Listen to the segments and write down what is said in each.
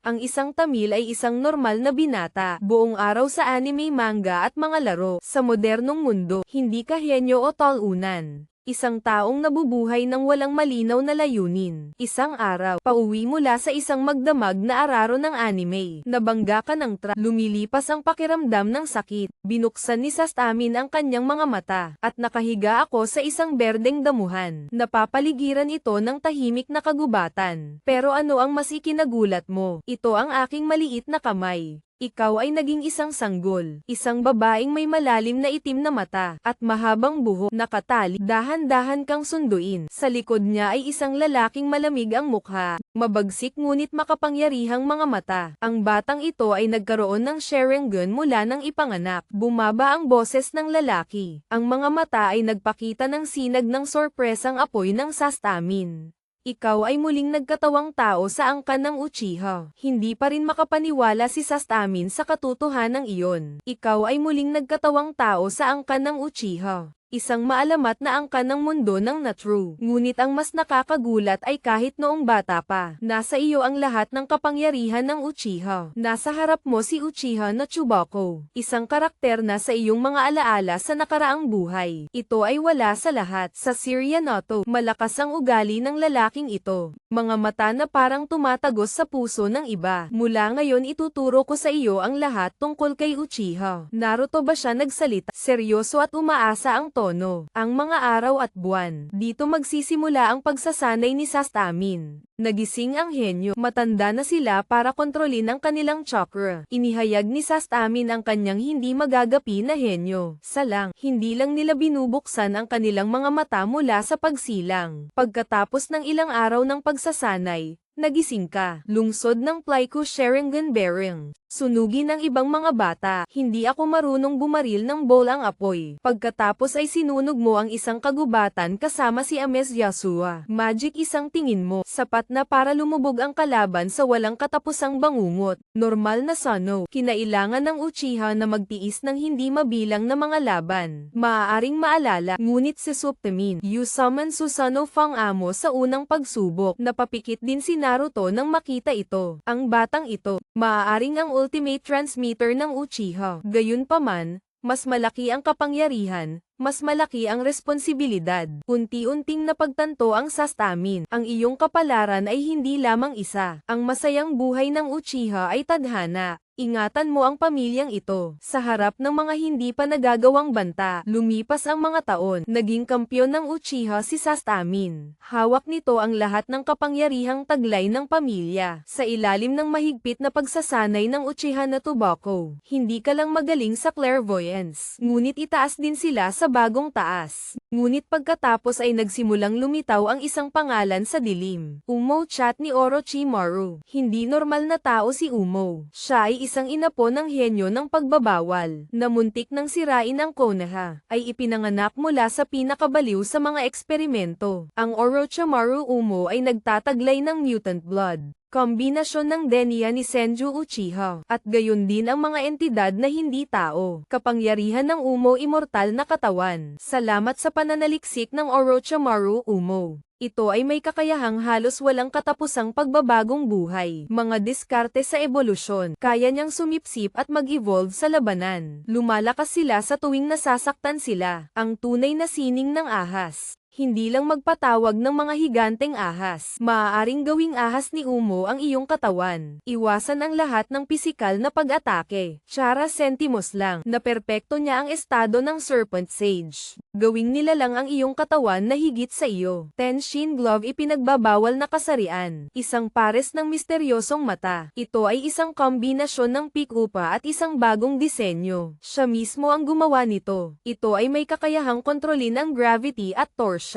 Ang isang Tamil ay isang normal na binata, buong araw sa anime, manga at mga laro. Sa modernong mundo, hindi ka henyo o talunan. Isang taong nabubuhay ng walang malinaw na layunin. Isang araw, pauwi mula sa isang magdamag na araro ng anime. Nabangga ka ng truck. Lumilipas ang pakiramdam ng sakit. Binuksan ni Sastamin ang kanyang mga mata. At nakahiga ako sa isang berdeng damuhan. Napapaligiran ito ng tahimik na kagubatan. Pero ano ang mas ikinagulat mo? Ito ang aking maliit na kamay. Ikaw ay naging isang sanggol, isang babaeng may malalim na itim na mata, at mahabang buhok, nakatali, dahan-dahan kang sunduin. Sa likod niya ay isang lalaking malamig ang mukha, mabagsik ngunit makapangyarihang mga mata. Ang batang ito ay nagkaroon ng Sharingan mula nang ipanganak. Bumaba ang boses ng lalaki. Ang mga mata ay nagpakita ng sinag ng sorpresang apoy ng Sastamin. Ikaw ay muling nagkatawang tao sa angkan ng Uchiha. Hindi pa rin makapaniwala si Sastamin sa katotohanan iyon. Ikaw ay muling nagkatawang tao sa angkan ng Uchiha. Isang maalamat na angkan ng mundo ng Natru. Ngunit ang mas nakakagulat ay kahit noong bata pa, nasa iyo ang lahat ng kapangyarihan ng Uchiha. Nasa harap mo si Uchiha na Chubako, isang karakter na sa iyong mga alaala sa nakaraang buhay. Ito ay wala sa lahat. Sa Syria Naruto, malakas ang ugali ng lalaking ito. Mga mata na parang tumatagos sa puso ng iba. Mula ngayon ituturo ko sa iyo ang lahat tungkol kay Uchiha. Naruto ba siya nagsalita? Seryoso at umaasa ang tono. Ang mga araw at buwan. Dito magsisimula ang pagsasanay ni Sastamin. Nagising ang henyo. Matanda na sila para kontrolin ang kanilang chakra. Inihayag ni Sastamin ang kanyang hindi magagapi na henyo. Salang, hindi lang nila binubuksan ang kanilang mga mata mula sa pagsilang. Pagkatapos ng ilang araw ng pagsasanay, nagising ka. Lungsod ng Plyco Sharingan bearing. Sunugin ng ibang mga bata. Hindi ako marunong bumaril ng bowl ang apoy. Pagkatapos ay sinunog mo ang isang kagubatan kasama si Ames Yasua. Magic isang tingin mo. Sapat na para lumubog ang kalaban sa walang katapusang bangungot. Normal na Sano. Kinailangan ng Uchiha na magtiis ng hindi mabilang na mga laban. Maaaring maalala, ngunit si Subtamin, you summon Susanoo Fang Amo sa unang pagsubok. Napapikit din si Naruto nang makita ito. Ang batang ito, maaaring ang ultimate transmitter ng Uchiha. Gayunpaman, mas malaki ang kapangyarihan, mas malaki ang responsibilidad. Unti-unting napagtanto ang Sastamin. Ang iyong kapalaran ay hindi lamang isa. Ang masayang buhay ng Uchiha ay tadhana. Ingatan mo ang pamilyang ito. Sa harap ng mga hindi pa nagagawang banta, lumipas ang mga taon. Naging kampyon ng Uchiha si Sastamin. Hawak nito ang lahat ng kapangyarihang taglay ng pamilya. Sa ilalim ng mahigpit na pagsasanay ng Uchiha na Tobacco, hindi ka lang magaling sa clairvoyance. Ngunit itaas din sila sa bagong taas. Ngunit pagkatapos ay nagsimulang lumitaw ang isang pangalan sa dilim. Umo Chat ni Orochimaru. Hindi normal na tao si Umo. Siya ay isang inapo ng henyo ng pagbabawal, na muntik nang sirain ang Konoha, ay ipinanganak mula sa pinakabaliw sa mga eksperimento. Ang Orochimaru Umo ay nagtataglay ng mutant blood. Kombinasyon ng denya ni Senju Uchiha, at gayon din ang mga entidad na hindi tao. Kapangyarihan ng Umo immortal na katawan. Salamat sa pananaliksik ng Orochimaru Umo. Ito ay may kakayahang halos walang katapusang pagbabagong buhay. Mga diskarte sa ebolusyon. Kaya niyang sumipsip at mag-evolve sa labanan. Lumalakas sila sa tuwing nasasaktan sila. Ang tunay na sining ng ahas. Hindi lang magpatawag ng mga higanteng ahas. Maaaring gawing ahas ni Umo ang iyong katawan. Iwasan ang lahat ng pisikal na pag-atake. Tsara sentimos lang na perpekto niya ang estado ng Serpent Sage. Gawing nila lang ang iyong katawan na higit sa iyo. Tenshin Glove ipinagbabawal na kasarian. Isang pares ng misteryosong mata. Ito ay isang kombinasyon ng Pikupa at isang bagong disenyo. Siya mismo ang gumawa nito. Ito ay may kakayahang kontrolin ang gravity at torsion.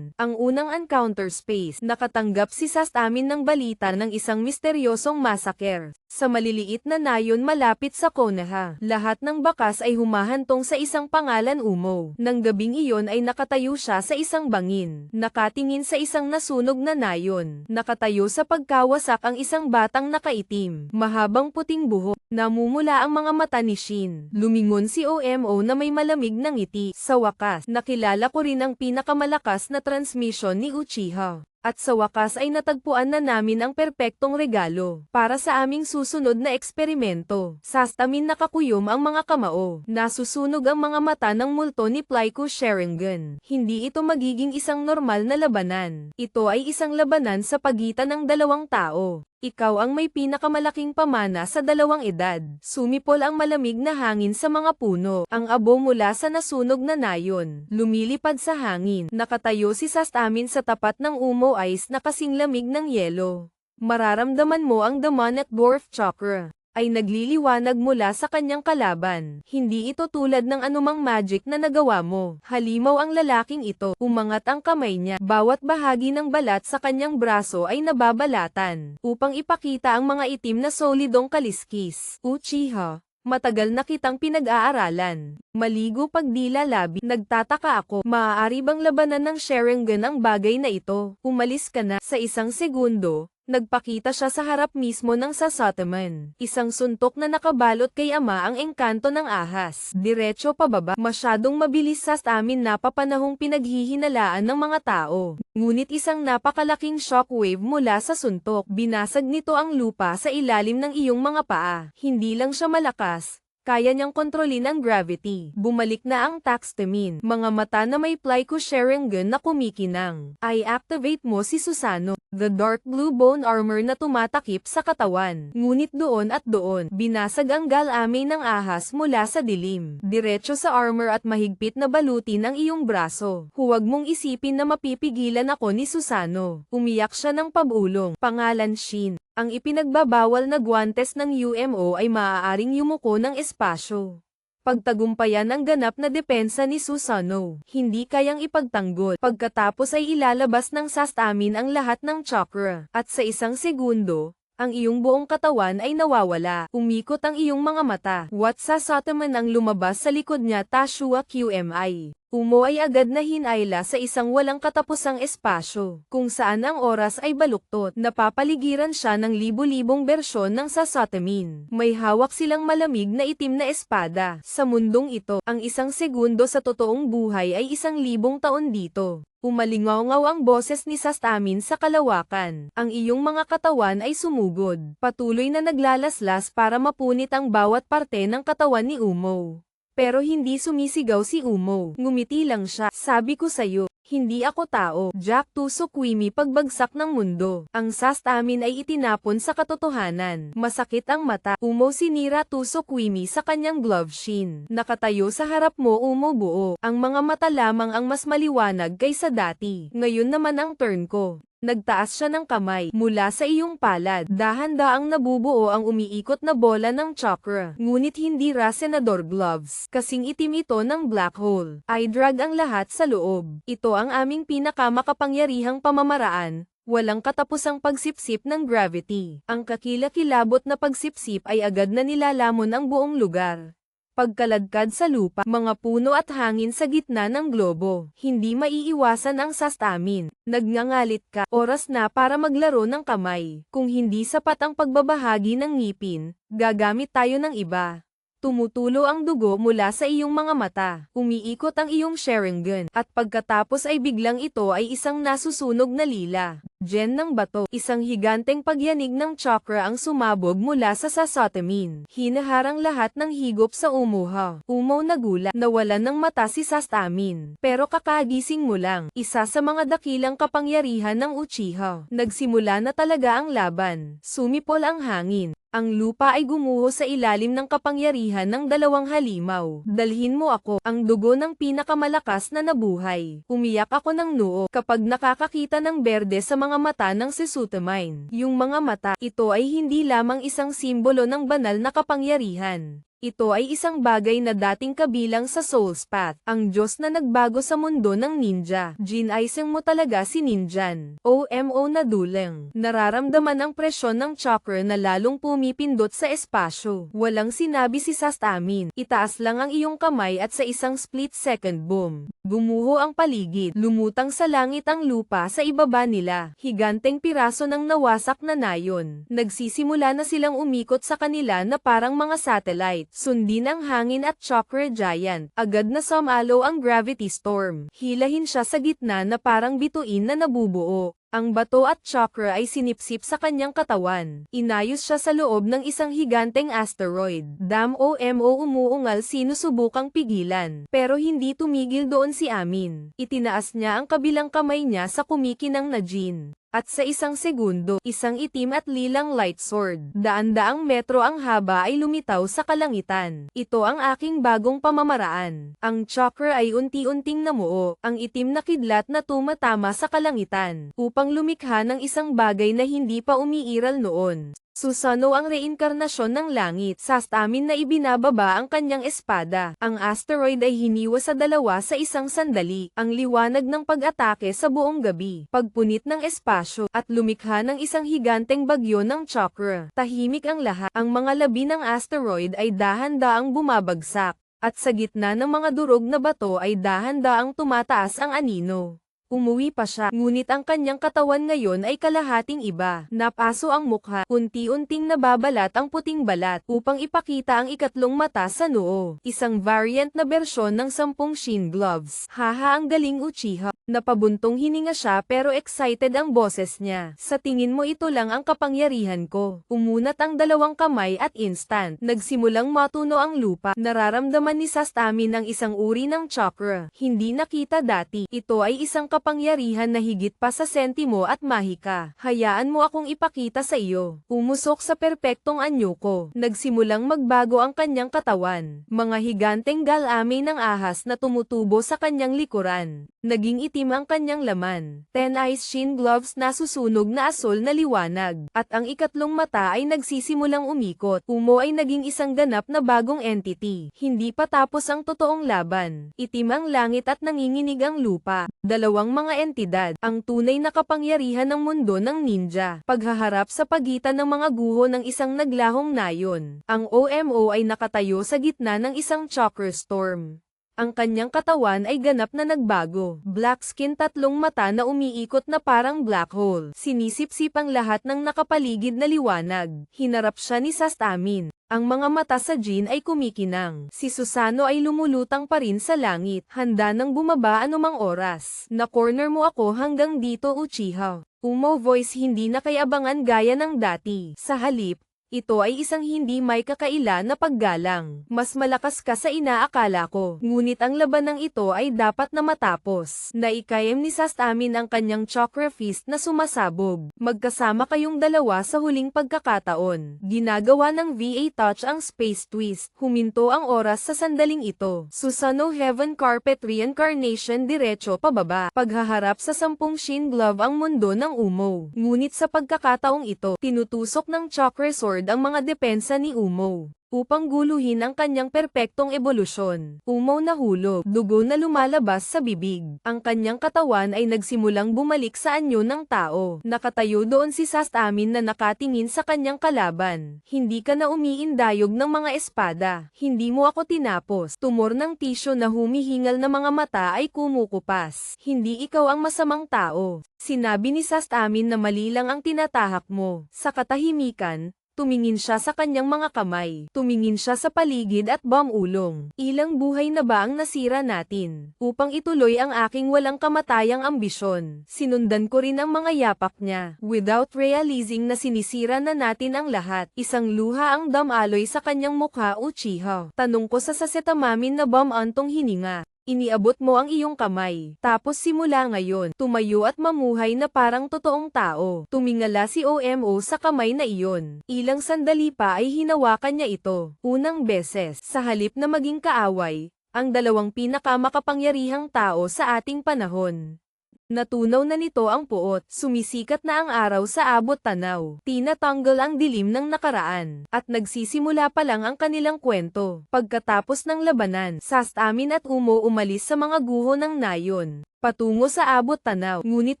Ang unang encounter space, nakatanggap si Sastamin ng balita ng isang misteryosong massacre sa maliliit na nayon malapit sa Konoha. Lahat ng bakas ay humahantong sa isang pangalan Umo. Nang gabing iyon ay nakatayo siya sa isang bangin, nakatingin sa isang nasunog na nayon. Nakatayo sa pagkawasak ang isang batang nakaitim, mahabang puting buhok. Namumula ang mga mata ni Shin. Lumingon si Omo na may malamig na ngiti. Sa wakas, nakilala ko rin ang pinakamalakas na transmission ni Uchiha. At sa wakas ay natagpuan na namin ang perpektong regalo para sa aming susunod na eksperimento. Sa stamin nakakuyom ang mga kamao. Nasusunog ang mga mata ng multo ni Plyko Sharingan. Hindi ito magiging isang normal na labanan. Ito ay isang labanan sa pagitan ng dalawang tao. Ikaw ang may pinakamalaking pamana sa dalawang edad. Sumipol ang malamig na hangin sa mga puno. Ang abo mula sa nasunog na nayon. Lumilipad sa hangin. Nakatayo si Sastamin sa tapat ng Umo Ice na kasing lamig ng yelo. Mararamdaman mo ang Demonic Dwarf Chakra ay nagliliwanag mula sa kanyang kalaban. Hindi ito tulad ng anumang magic na nagawa mo. Halimaw ang lalaking ito. Umangat ang kamay niya. Bawat bahagi ng balat sa kanyang braso ay nababalatan upang ipakita ang mga itim na solidong kaliskis. Uchiha, matagal na kitang pinag-aaralan. Maligo pagdila labi. Nagtataka ako. Maaari bang labanan ng Sharingan ang bagay na ito? Umalis ka na. Sa isang segundo, nagpakita siya sa harap mismo ng Sasataman. Isang suntok na nakabalot kay ama ang engkanto ng ahas. Diretso pababa. Masyadong mabilis sa amin napapanahong pinaghihinalaan ng mga tao. Ngunit isang napakalaking shockwave mula sa suntok. Binasag nito ang lupa sa ilalim ng iyong mga paa. Hindi lang siya malakas. Kaya niyang kontrolin ang gravity. Bumalik na ang Taxtamin. Mga mata na may Plyko Sharingan na kumikinang. I-activate mo si Susano. The dark blue bone armor na tumatakip sa katawan. Ngunit doon at doon, binasag ang galame ng ahas mula sa dilim. Diretso sa armor at mahigpit na balutin ang iyong braso. Huwag mong isipin na mapipigilan ako ni Susano. Umiyak siya ng pabulong. Pangalan Shin. Ang ipinagbabawal na guwantes ng UMO ay maaaring yumuko ng espasyo. Pagtagumpayan ang ganap na depensa ni Susano, hindi kayang ipagtanggol. Pagkatapos ay ilalabas ng Sastamin ang lahat ng chakra, at sa isang segundo, ang iyong buong katawan ay nawawala. Umikot ang iyong mga mata. Wat Sasataman ang lumabas sa likod niya Tashua QMI. Umo ay agad na hinayla sa isang walang katapusang espasyo, kung saan ang oras ay baluktot. Napapaligiran siya ng libu-libong bersyon ng Sasatamin. May hawak silang malamig na itim na espada. Sa mundong ito, ang isang segundo sa totoong buhay ay 1,000 taon dito. Umalingaw-ngaw ang boses ni Sastamin sa kalawakan. Ang iyong mga katawan ay sumugod. Patuloy na naglalaslas para mapunit ang bawat parte ng katawan ni Umo. Pero hindi sumisigaw si Umo. Ngumiti lang siya. Sabi ko sa'yo, hindi ako tao. Jack Tusokwimi pagbagsak ng mundo. Ang Sastamin ay itinapon sa katotohanan. Masakit ang mata. Umo sinira Tusokwimi sa kanyang glove shin. Nakatayo sa harap mo Umo buo. Ang mga mata lamang ang mas maliwanag kaysa dati. Ngayon naman ang turn ko. Nagtaas siya ng kamay mula sa iyong palad. Dahan-daang nabubuo ang umiikot na bola ng chakra. Ngunit hindi Senador Gloves. Kasing itim ito ng black hole. I-drag ang lahat sa loob. Ito ang aming pinakamakapangyarihang pamamaraan. Walang katapusang pagsipsip ng gravity. Ang kakilakilabot na pagsipsip ay agad na nilalamon ang buong lugar. Pagkaladkad sa lupa, mga puno at hangin sa gitna ng globo. Hindi maiiwasan ang Sastamin. Nagngangalit ka, oras na para maglaro ng kamay. Kung hindi sapat ang pagbabahagi ng ngipin, gagamit tayo ng iba. Tumutulo ang dugo mula sa iyong mga mata. Umiikot ang iyong Sharingan. At pagkatapos ay biglang ito ay isang nasusunog na lila. Gen ng bato. Isang higanteng pagyanig ng chakra ang sumabog mula sa Sasatamin. Hinaharang lahat ng higop sa Umuha. Umaw nagula. Nawalan ng mata si Sastamin. Pero kakagising mo lang. Isa sa mga dakilang kapangyarihan ng Uchiha. Nagsimula na talaga ang laban. Sumipol ang hangin. Ang lupa ay gumuho sa ilalim ng kapangyarihan ng dalawang halimaw. Dalhin mo ako, ang dugo ng pinakamalakas na nabuhay. Umiyak ako ng noo kapag nakakakita ng berde sa mga mata ng Sasutamin. Yung mga mata, ito ay hindi lamang isang simbolo ng banal na kapangyarihan. Ito ay isang bagay na dating kabilang sa Soul's Path, ang Diyos na nagbago sa mundo ng ninja. Ginaisang mo talaga si Ninjan. OMO na dulang. Nararamdaman ang presyon ng chakra na lalong pumipindot sa espasyo. Walang sinabi si Sastamin. Itaas lang ang iyong kamay at sa isang split-second boom. Gumuho ang paligid. Lumutang sa langit ang lupa sa ibaba nila. Higanteng piraso ng nawasak na nayon. Nagsisimula na silang umikot sa kanila na parang mga satellites. Sundin ang hangin at chakra giant. Agad na sumalo ang gravity storm. Hilahin siya sa gitna na parang bituin na nabubuo. Ang bato at chakra ay sinipsip sa kanyang katawan. Inayos siya sa loob ng isang higanteng asteroid. Dam-o-mo umuungal sinusubukang pigilan. Pero hindi tumigil doon si Amin. Itinaas niya ang kabilang kamay niya sa kumikinang na Jin. At sa isang segundo, isang itim at lilang light sword. Daan-daang metro ang haba ay lumitaw sa kalangitan. Ito ang aking bagong pamamaraan. Ang chakra ay unti-unting namuo, ang itim na kidlat na tumatama sa kalangitan, upang lumikha ng isang bagay na hindi pa umiiral noon. Susano ang reinkarnasyon ng langit. Sa Amin na ibinababa ang kanyang espada. Ang asteroid ay hiniwa sa dalawa sa isang sandali. Ang liwanag ng pag-atake sa buong gabi. Pagpunit ng espasyo at lumikha ng isang higanteng bagyo ng chakra. Tahimik ang lahat. Ang mga labi ng asteroid ay dahan-daang bumabagsak. At sa gitna ng mga durog na bato ay dahan-daang tumataas ang anino. Umuwi pa siya, ngunit ang kanyang katawan ngayon ay kalahating iba. Napaso ang mukha, unti-unting nababalat ang puting balat upang ipakita ang ikatlong mata sa noo. Isang variant na bersyon ng 10 shin gloves. Haha, ang galing Uchiha. Napabuntong hininga siya pero excited ang boses niya. Sa tingin mo ito lang ang kapangyarihan ko. Umunat ang dalawang kamay at instant. Nagsimulang matuno ang lupa. Nararamdaman ni Amin ang isang uri ng chakra. Hindi nakita dati. Ito ay isang kapangyarihan na higit pa sa sentimo at mahika. Hayaan mo akong ipakita sa iyo. Umusok sa perpektong anyo ko. Nagsimulang magbago ang kanyang katawan. Mga higanteng galame ng ahas na tumutubo sa kanyang likuran. Naging itim ang kanyang laman. 10 eyes shin gloves na susunog na asol na liwanag. At ang ikatlong mata ay nagsisimulang umikot. Umo ay naging isang ganap na bagong entity. Hindi pa tapos ang totoong laban. Itim ang langit at nanginginig ang lupa. Dalawang mga entidad, ang tunay na kapangyarihan ng mundo ng ninja. Paghaharap sa pagitan ng mga guho ng isang naglahong nayon. Ang OMO ay nakatayo sa gitna ng isang chakra storm. Ang kanyang katawan ay ganap na nagbago. Black skin, tatlong mata na umiikot na parang black hole. Sinisip-sip ang lahat ng nakapaligid na liwanag. Hinarap siya ni Amin. Ang mga mata sa Jin ay kumikinang. Si Susano ay lumulutang pa rin sa langit. Handa nang bumaba anumang oras. Na-corner mo ako hanggang dito Uchiha. Umo voice hindi na kayabangan gaya ng dati. Sa halip, ito ay isang hindi may kakaila na paggalang. Mas malakas ka sa inaakala ko. Ngunit ang labanang ito ay dapat na matapos. Naikayem ni Amin ang kanyang chakra fist na sumasabog. Magkasama kayong dalawa sa huling pagkakataon. Ginagawa ng VA touch ang space twist. Huminto ang oras sa sandaling ito. Susano Heaven Carpet Reincarnation diretso pababa. Paghaharap sa 10 shin glove ang mundo ng Umo. Ngunit sa pagkakataong ito, tinutusok ng chakra sword ang mga depensa ni Umo upang guluhin ang kanyang perpektong ebolusyon. Umo nahulog, dugo na lumalabas sa bibig. Ang kanyang katawan ay nagsimulang bumalik sa anyo ng tao. Nakatayo doon si Amin na nakatingin sa kanyang kalaban. Hindi ka na umiindayog ng mga espada. Hindi mo ako tinapos. Tumor ng tisyo na humihingal na mga mata ay kumukupas. Hindi ikaw ang masamang tao. Sinabi ni Amin na mali lang ang tinatahak mo. Sa katahimikan, tumingin siya sa kanyang mga kamay. Tumingin siya sa paligid at bumulong. Ilang buhay na ba ang nasira natin? Upang ituloy ang aking walang kamatayang ambisyon. Sinundan ko rin ang mga yapak niya. Without realizing na sinisira na natin ang lahat. Isang luha ang damaloy sa kanyang mukha Uchiha. Tanong ko sa Sasetamin na bumantong hininga. Iniabot mo ang iyong kamay. Tapos simula ngayon, tumayo at mamuhay na parang totoong tao. Tumingala si OMO sa kamay na iyon. Ilang sandali pa ay hinawakan niya ito. Unang beses, sa halip na maging kaaway, ang dalawang pinakamakapangyarihang tao sa ating panahon. Natunaw na nito ang puot, sumisikat na ang araw sa abot tanaw. Tinatanggal ang dilim ng nakaraan, at nagsisimula pa lang ang kanilang kwento. Pagkatapos ng labanan, Amin at Umo umalis sa mga guho ng nayon, patungo sa abot tanaw. Ngunit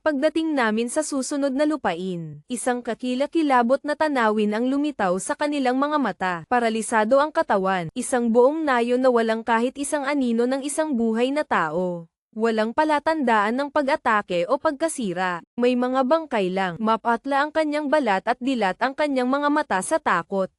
pagdating namin sa susunod na lupain, isang kakilakilabot na tanawin ang lumitaw sa kanilang mga mata. Paralisado ang katawan, isang buong nayon na walang kahit isang anino ng isang buhay na tao. Walang palatandaan ng pag-atake o pagkasira. May mga bangkay lang. Mapatla ang kanyang balat at dilat ang kanyang mga mata sa takot.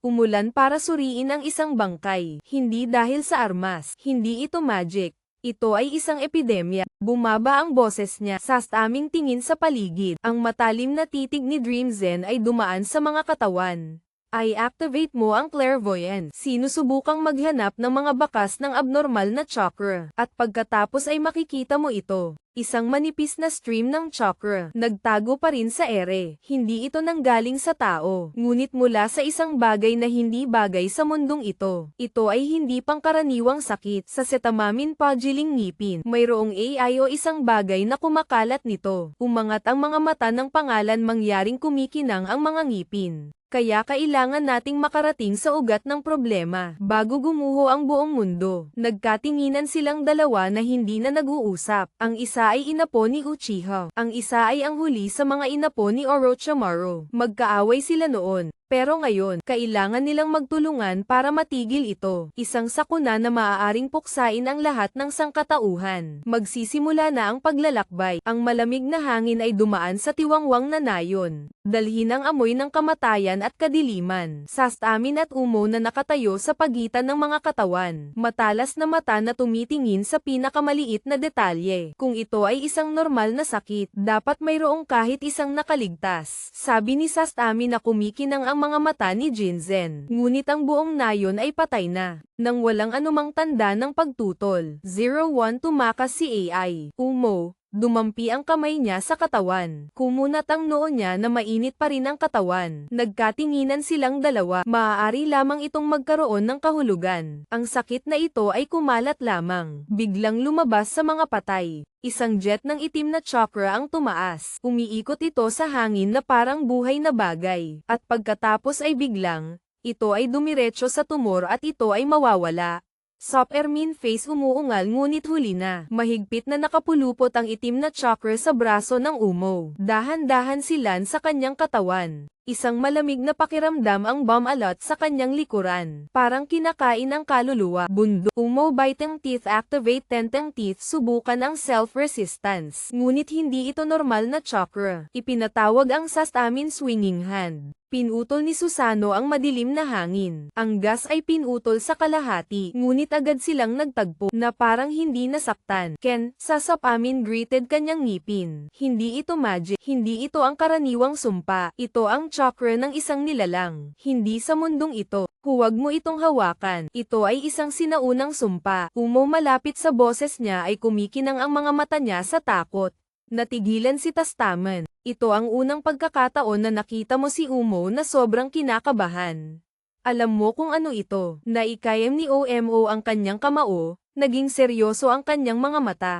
umulan para suriin ang isang bangkay. Hindi dahil sa armas. Hindi ito magic. Ito ay isang epidemya. Bumaba ang boses niya sa aming tingin sa paligid. Ang matalim na titig ni Dream Zen ay dumaan sa mga katawan. I-activate mo ang clairvoyance. Sinusubukang maghanap ng mga bakas ng abnormal na chakra. At pagkatapos ay makikita mo ito. Isang manipis na stream ng chakra. Nagtago pa rin sa ere. Hindi ito nanggaling sa tao. Ngunit mula sa isang bagay na hindi bagay sa mundong ito. Ito ay hindi pangkaraniwang sakit. Sa Setamamin Pagiling ngipin, mayroong AI o isang bagay na kumakalat nito. Umangat ang mga mata ng pangalan, mangyaring kumikinang ang mga ngipin. Kaya kailangan nating makarating sa ugat ng problema bago gumuho ang buong mundo. Nagkatinginan silang dalawa na hindi na nag-uusap. Ang isa ay inapo ni Uchiha. Ang isa ay ang huli sa mga inapo ni Orochimaru. Magkaaway sila noon. Pero ngayon, kailangan nilang magtulungan para matigil ito. Isang sakuna na maaaring puksain ang lahat ng sangkatauhan. Magsisimula na ang paglalakbay. Ang malamig na hangin ay dumaan sa tiwangwang na nayon. Dalhin ang amoy ng kamatayan at kadiliman. Sastamin at Umo na nakatayo sa pagitan ng mga katawan. Matalas na mata na tumitingin sa pinakamaliit na detalye. Kung ito ay isang normal na sakit, dapat mayroong kahit isang nakaligtas. Sabi ni Sastami na kumikinang ang mga mata ni Jinzen. Ngunit ang buong nayon ay patay na. Nang walang anumang tanda ng pagtutol. 01 tumakas si AI. Umo. Dumampi ang kamay niya sa katawan. Kumunat ang noo niya na mainit pa rin ang katawan. Nagkatinginan silang dalawa. Maaari lamang itong magkaroon ng kahulugan. Ang sakit na ito ay kumalat lamang. Biglang lumabas sa mga patay. Isang jet ng itim na chakra ang tumaas. Umiikot ito sa hangin na parang buhay na bagay. At pagkatapos ay biglang, ito ay dumiretso sa tumor at ito ay mawawala. Superman face umuungal ngunit huli na. Mahigpit na nakapulupot ang itim na chakra sa braso ng Umo. Dahan-dahan silan sa kanyang katawan. Isang malamig na pakiramdam ang bomb-alot sa kanyang likuran. Parang kinakain ang kaluluwa. Bundo. Umo biting teeth activate tentang teeth. Subukan ang self-resistance. Ngunit hindi ito normal na chakra. Ipinatawag ang Sastamin swinging hand. Pinutol ni Susano ang madilim na hangin. Ang gas ay pinutol sa kalahati. Ngunit agad silang nagtagpo na parang hindi nasaktan. Ken, Sasapamin greeted kanyang ngipin. Hindi ito magic. Hindi ito ang karaniwang sumpa. Ito ang chakra ng isang nilalang. Hindi sa mundong ito. Huwag mo itong hawakan. Ito ay isang sinaunang sumpa. Umo malapit sa boses niya ay kumikinang ang mga mata niya sa takot. Natigilan si Tastaman. Ito ang unang pagkakataon na nakita mo si Umo na sobrang kinakabahan. Alam mo kung ano ito. Naikayam ni Omo ang kanyang kamao, naging seryoso ang kanyang mga mata.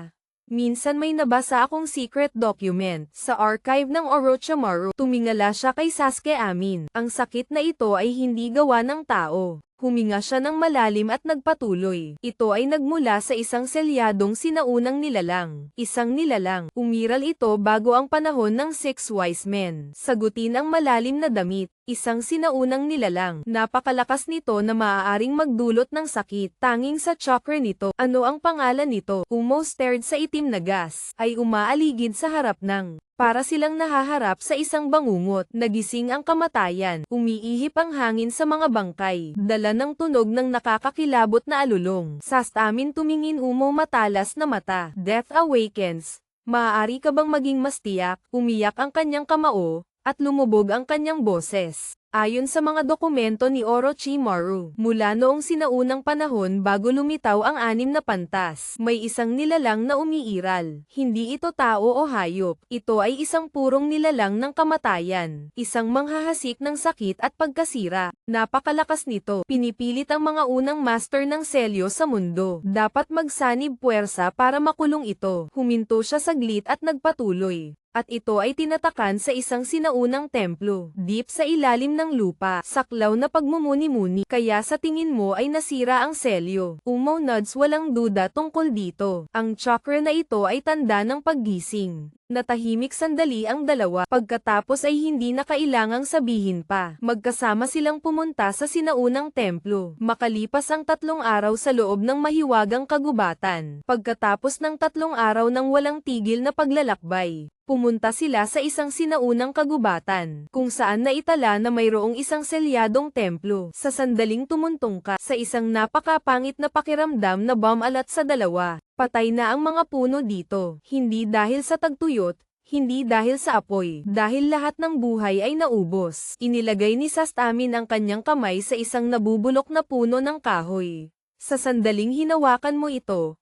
Minsan may nabasa akong secret document sa archive ng Orochimaru. Tumingala siya kay Sasuke Amin. Ang sakit na ito ay hindi gawa ng tao. Huminga siya ng malalim at nagpatuloy. Ito ay nagmula sa isang selyadong sinaunang nilalang. Isang nilalang. Umiral ito bago ang panahon ng Six Wise Men. Sagutin ang malalim na damit. Isang sinaunang nilalang. Napakalakas nito na maaaring magdulot ng sakit. Tanging sa chakra nito. Ano ang pangalan nito? Umo stared sa itim na gas. Ay umaaligid sa harap ng. Para silang nahaharap sa isang bangungot. Nagising ang kamatayan. Umiihip ang hangin sa mga bangkay. Dala ng tunog ng nakakakilabot na alulong. Sastamin tumingin Umo matalas na mata. Death awakens. Maaari ka bang maging mas tiyak? Umiyak ang kanyang kamao, at lumubog ang kanyang boses. Ayon sa mga dokumento ni Orochimaru, mula noong sinaunang panahon bago lumitaw ang 6 na pantas, may isang nilalang na umiiral. Hindi ito tao o hayop. Ito ay isang purong nilalang ng kamatayan. Isang manghahasik ng sakit at pagkasira. Napakalakas nito. Pinipilit ang mga unang master ng selyo sa mundo. Dapat magsanib puwersa para makulong ito. Huminto siya saglit at nagpatuloy. At ito ay tinatakan sa isang sinaunang templo, deep sa ilalim ng lupa, saklaw na pagmumuni-muni, kaya sa tingin mo ay nasira ang selyo. Umo nods walang duda tungkol dito. Ang chakra na ito ay tanda ng paggising. Natahimik sandali ang dalawa, pagkatapos ay hindi na kailangang sabihin pa. Magkasama silang pumunta sa sinaunang templo. Makalipas ang 3 araw sa loob ng mahiwagang kagubatan. Pagkatapos ng 3 araw ng walang tigil na paglalakbay. Pumunta sila sa isang sinaunang kagubatan, kung saan naitala na mayroong isang selyadong templo. Sa sandaling tumuntong ka sa isang napakapangit na pakiramdam na bomb alat sa dalawa. Patay na ang mga puno dito, hindi dahil sa tagtuyot, hindi dahil sa apoy, dahil lahat ng buhay ay naubos. Inilagay ni Sastamin ang kanyang kamay sa isang nabubulok na puno ng kahoy. Sa sandaling hinawakan mo ito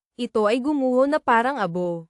ay gumuho na parang abo.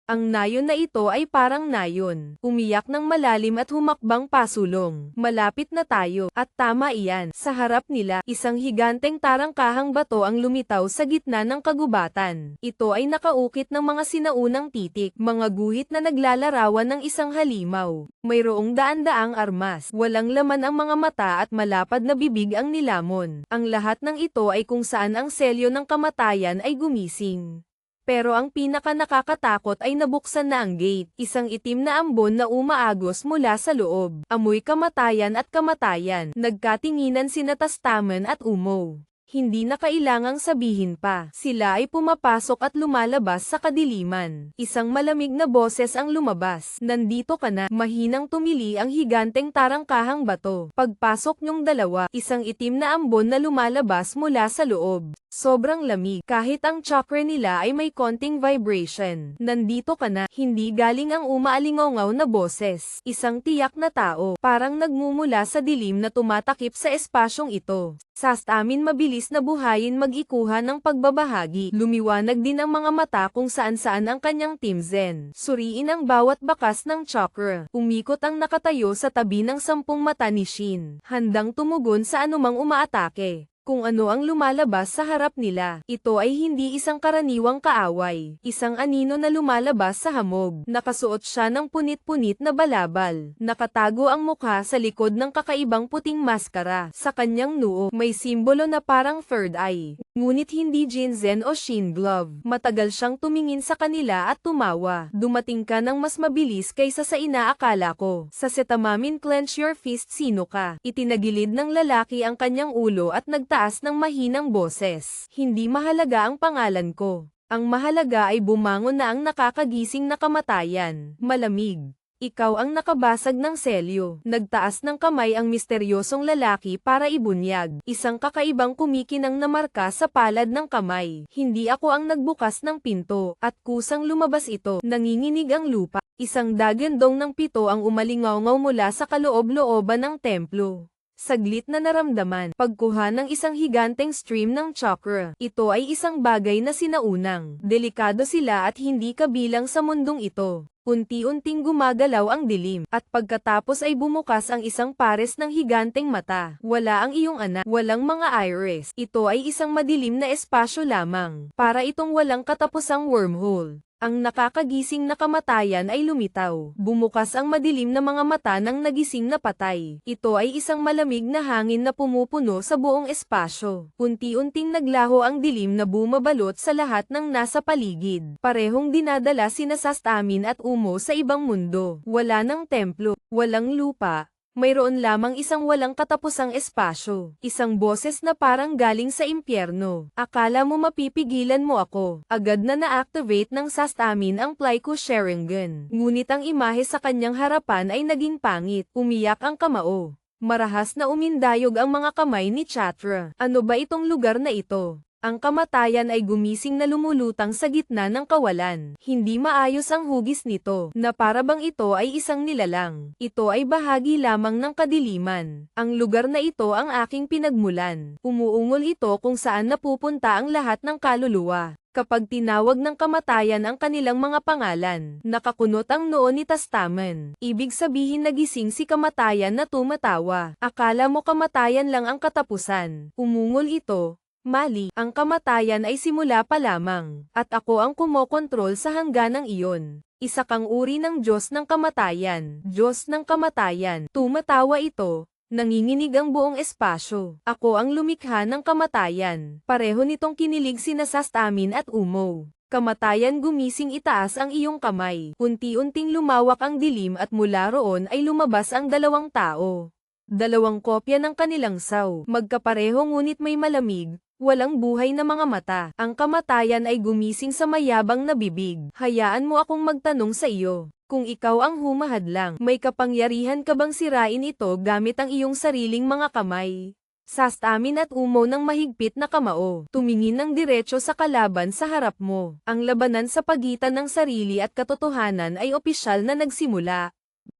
Ang nayon na ito ay parang nayon. Umiyak ng malalim at humakbang pasulong. Malapit na tayo. At tama iyan. Sa harap nila, isang higanteng tarangkahang bato ang lumitaw sa gitna ng kagubatan. Ito ay nakaukit ng mga sinaunang titik, mga guhit na naglalarawan ng isang halimaw. Mayroong daan-daang armas. Walang laman ang mga mata at malapad na bibig ang nilamon. Ang lahat ng ito ay kung saan ang selyo ng kamatayan ay gumising. Pero ang pinaka nakakatakot ay nabuksan na ang gate, isang itim na ambon na umaagos mula sa loob. Amoy kamatayan at kamatayan. Nagkatinginan sina Tastaman at Umow. Hindi na kailangang sabihin pa. Sila ay pumapasok at lumalabas sa kadiliman. Isang malamig na boses ang lumabas. Nandito ka na. Mahinang tumili ang higanteng tarangkahang bato. Pagpasok niyong dalawa, isang itim na ambon na lumalabas mula sa loob. Sobrang lamig. Kahit ang chakra nila ay may konting vibration. Nandito ka na. Hindi galing ang umaalingaw na boses. Isang tiyak na tao. Parang nagmumula sa dilim na tumatakip sa espasyong ito. Sastamin mabilis na buhayin mag-ikuha ng pagbabahagi. Lumiwanag din ang mga mata kung saan-saan ang kanyang Team Zen. Suriin ang bawat bakas ng chakra. Umikot ang nakatayo sa tabi ng 10 mata ni Shin. Handang tumugon sa anumang umaatake. Kung ano ang lumalabas sa harap nila. Ito ay hindi isang karaniwang kaaway. Isang anino na lumalabas sa hamog. Nakasuot siya ng punit-punit na balabal. Nakatago ang mukha sa likod ng kakaibang puting maskara. Sa kanyang noo, may simbolo na parang third eye. Ngunit hindi Jinzen o Shin glove. Matagal siyang tumingin sa kanila at tumawa. Dumating ka ng mas mabilis kaysa sa inaakala ko. Sa Setamamin clench your fist, sino ka? Itinagilid ng lalaki ang kanyang ulo at nagtaas ng mahinang boses. Hindi mahalaga ang pangalan ko. Ang mahalaga ay bumangon na ang nakakagising na kamatayan. Malamig. Ikaw ang nakabasag ng selyo. Nagtaas ng kamay ang misteryosong lalaki para ibunyag. Isang kakaibang kumikinang na marka sa palad ng kamay. Hindi ako ang nagbukas ng pinto, at kusang lumabas ito. Nanginginig ang lupa. Isang dagandong ng pito ang umalingaw-ngaw mula sa kaloob-looban ng templo. Saglit na naramdaman, pagkuha ng isang higanteng stream ng chakra. Ito ay isang bagay na sinaunang. Delikado sila at hindi kabilang sa mundong ito. Unti-unting gumagalaw ang dilim, at pagkatapos ay bumukas ang isang pares ng higanteng mata. Wala ang iyong anak, walang mga iris. Ito ay isang madilim na espasyo lamang. Para itong walang katapusang wormhole. Ang nakakagising na kamatayan ay lumitaw. Bumukas ang madilim na mga mata ng nagising na patay. Ito ay isang malamig na hangin na pumupuno sa buong espasyo. Unti-unting naglaho ang dilim na bumabalot sa lahat ng nasa paligid. Parehong dinadala sina Sastamin at Umo sa ibang mundo. Wala ng templo, walang lupa. Mayroon lamang isang walang katapusang espasyo. Isang boses na parang galing sa impyerno. Akala mo mapipigilan mo ako. Agad na na-activate ng Sastamin ang Plyco Sharingan. Ngunit ang imahe sa kanyang harapan ay naging pangit. Umiyak ang kamao. Marahas na umindayog ang mga kamay ni Chatra. Ano ba itong lugar na ito? Ang kamatayan ay gumising na lumulutang sa gitna ng kawalan. Hindi maayos ang hugis nito, na para bang ito ay isang nilalang. Ito ay bahagi lamang ng kadiliman. Ang lugar na ito ang aking pinagmulan. Umuungol ito kung saan napupunta ang lahat ng kaluluwa. Kapag tinawag ng kamatayan ang kanilang mga pangalan, nakakunot ang noo ni Tastaman. Ibig sabihin nagising si kamatayan na tumatawa. Akala mo kamatayan lang ang katapusan. Umungol ito. Mali, ang kamatayan ay simula pa lamang, at ako ang kumokontrol sa hangganang iyon. Isa kang uri ng Diyos ng kamatayan. Diyos ng kamatayan. Tumatawa ito. Nanginginig ang buong espasyo. Ako ang lumikha ng kamatayan. Pareho nitong kinilig sina Sastamin at Umo. Kamatayan, gumising, itaas ang iyong kamay. Unti-unting lumawak ang dilim at mula roon ay lumabas ang dalawang tao. Dalawang kopya ng kanilang saw. Magkapareho ngunit may malamig. Walang buhay na mga mata. Ang kamatayan ay gumising sa mayabang na bibig. Hayaan mo akong magtanong sa iyo. Kung ikaw ang humahadlang, may kapangyarihan ka bang sirain ito gamit ang iyong sariling mga kamay? Sastamin at umo ng mahigpit na kamao. Tumingin ng diretso sa kalaban sa harap mo. Ang labanan sa pagitan ng sarili at katotohanan ay opisyal na nagsimula.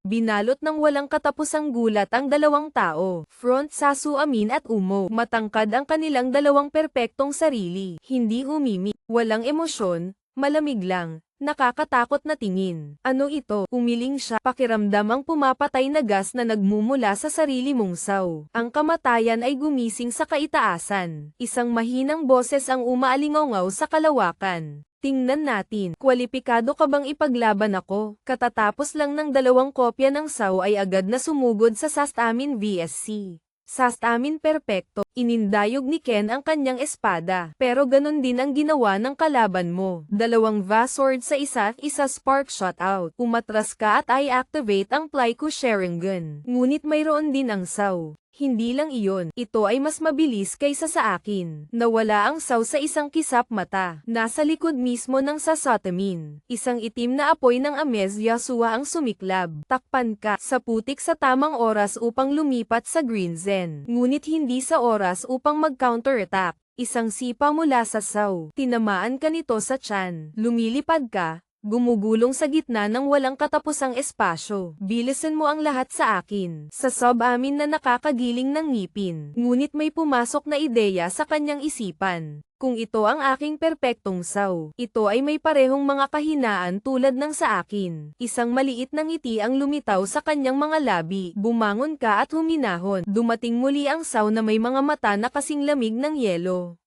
Binalot ng walang katapusang gulat ang dalawang tao. Front Sasu Amin at Umo. Matangkad ang kanilang dalawang perpektong sarili. Hindi humimi. Walang emosyon. Malamig lang. Nakakatakot na tingin. Ano ito? Umiling siya. Pakiramdam ang pumapatay na gas na nagmumula sa sarili mong saw. Ang kamatayan ay gumising sa kaitaasan. Isang mahinang boses ang umaalingaw sa kalawakan. Tingnan natin, kwalipikado ka bang ipaglaban ako? Katatapos lang ng 2 kopya ng saw ay agad na sumugod sa Sastamin VSC. Sastamin perpekto, inindayog ni Ken ang kanyang espada. Pero ganun din ang ginawa ng kalaban mo. 2 Vasword sa isa't isa spark shot out. Umatras ka at i-activate ang Plyco Sharingan. Ngunit mayroon din ang saw. Hindi lang iyon, ito ay mas mabilis kaysa sa akin. Nawala ang saw sa isang kisap mata. Nasa likod mismo ng Sasatemin. Isang itim na apoy ng Amez Yasua ang sumiklab. Takpan ka sa putik sa tamang oras upang lumipat sa Green Zen. Ngunit hindi sa oras upang mag-counterattack. Isang sipa mula sa saw. Tinamaan ka nito sa tiyan. Lumilipad ka. Gumugulong sa gitna ng walang katapusang espasyo. Bilisan mo ang lahat sa akin. Sa sub-amin na nakakagiling ng ngipin. Ngunit may pumasok na ideya sa kanyang isipan. Kung ito ang aking perpektong saw, ito ay may parehong mga kahinaan tulad ng sa akin. Isang maliit na ngiti ang lumitaw sa kanyang mga labi. Bumangon ka at huminahon. Dumating muli ang saw na may mga mata na kasing lamig ng yelo.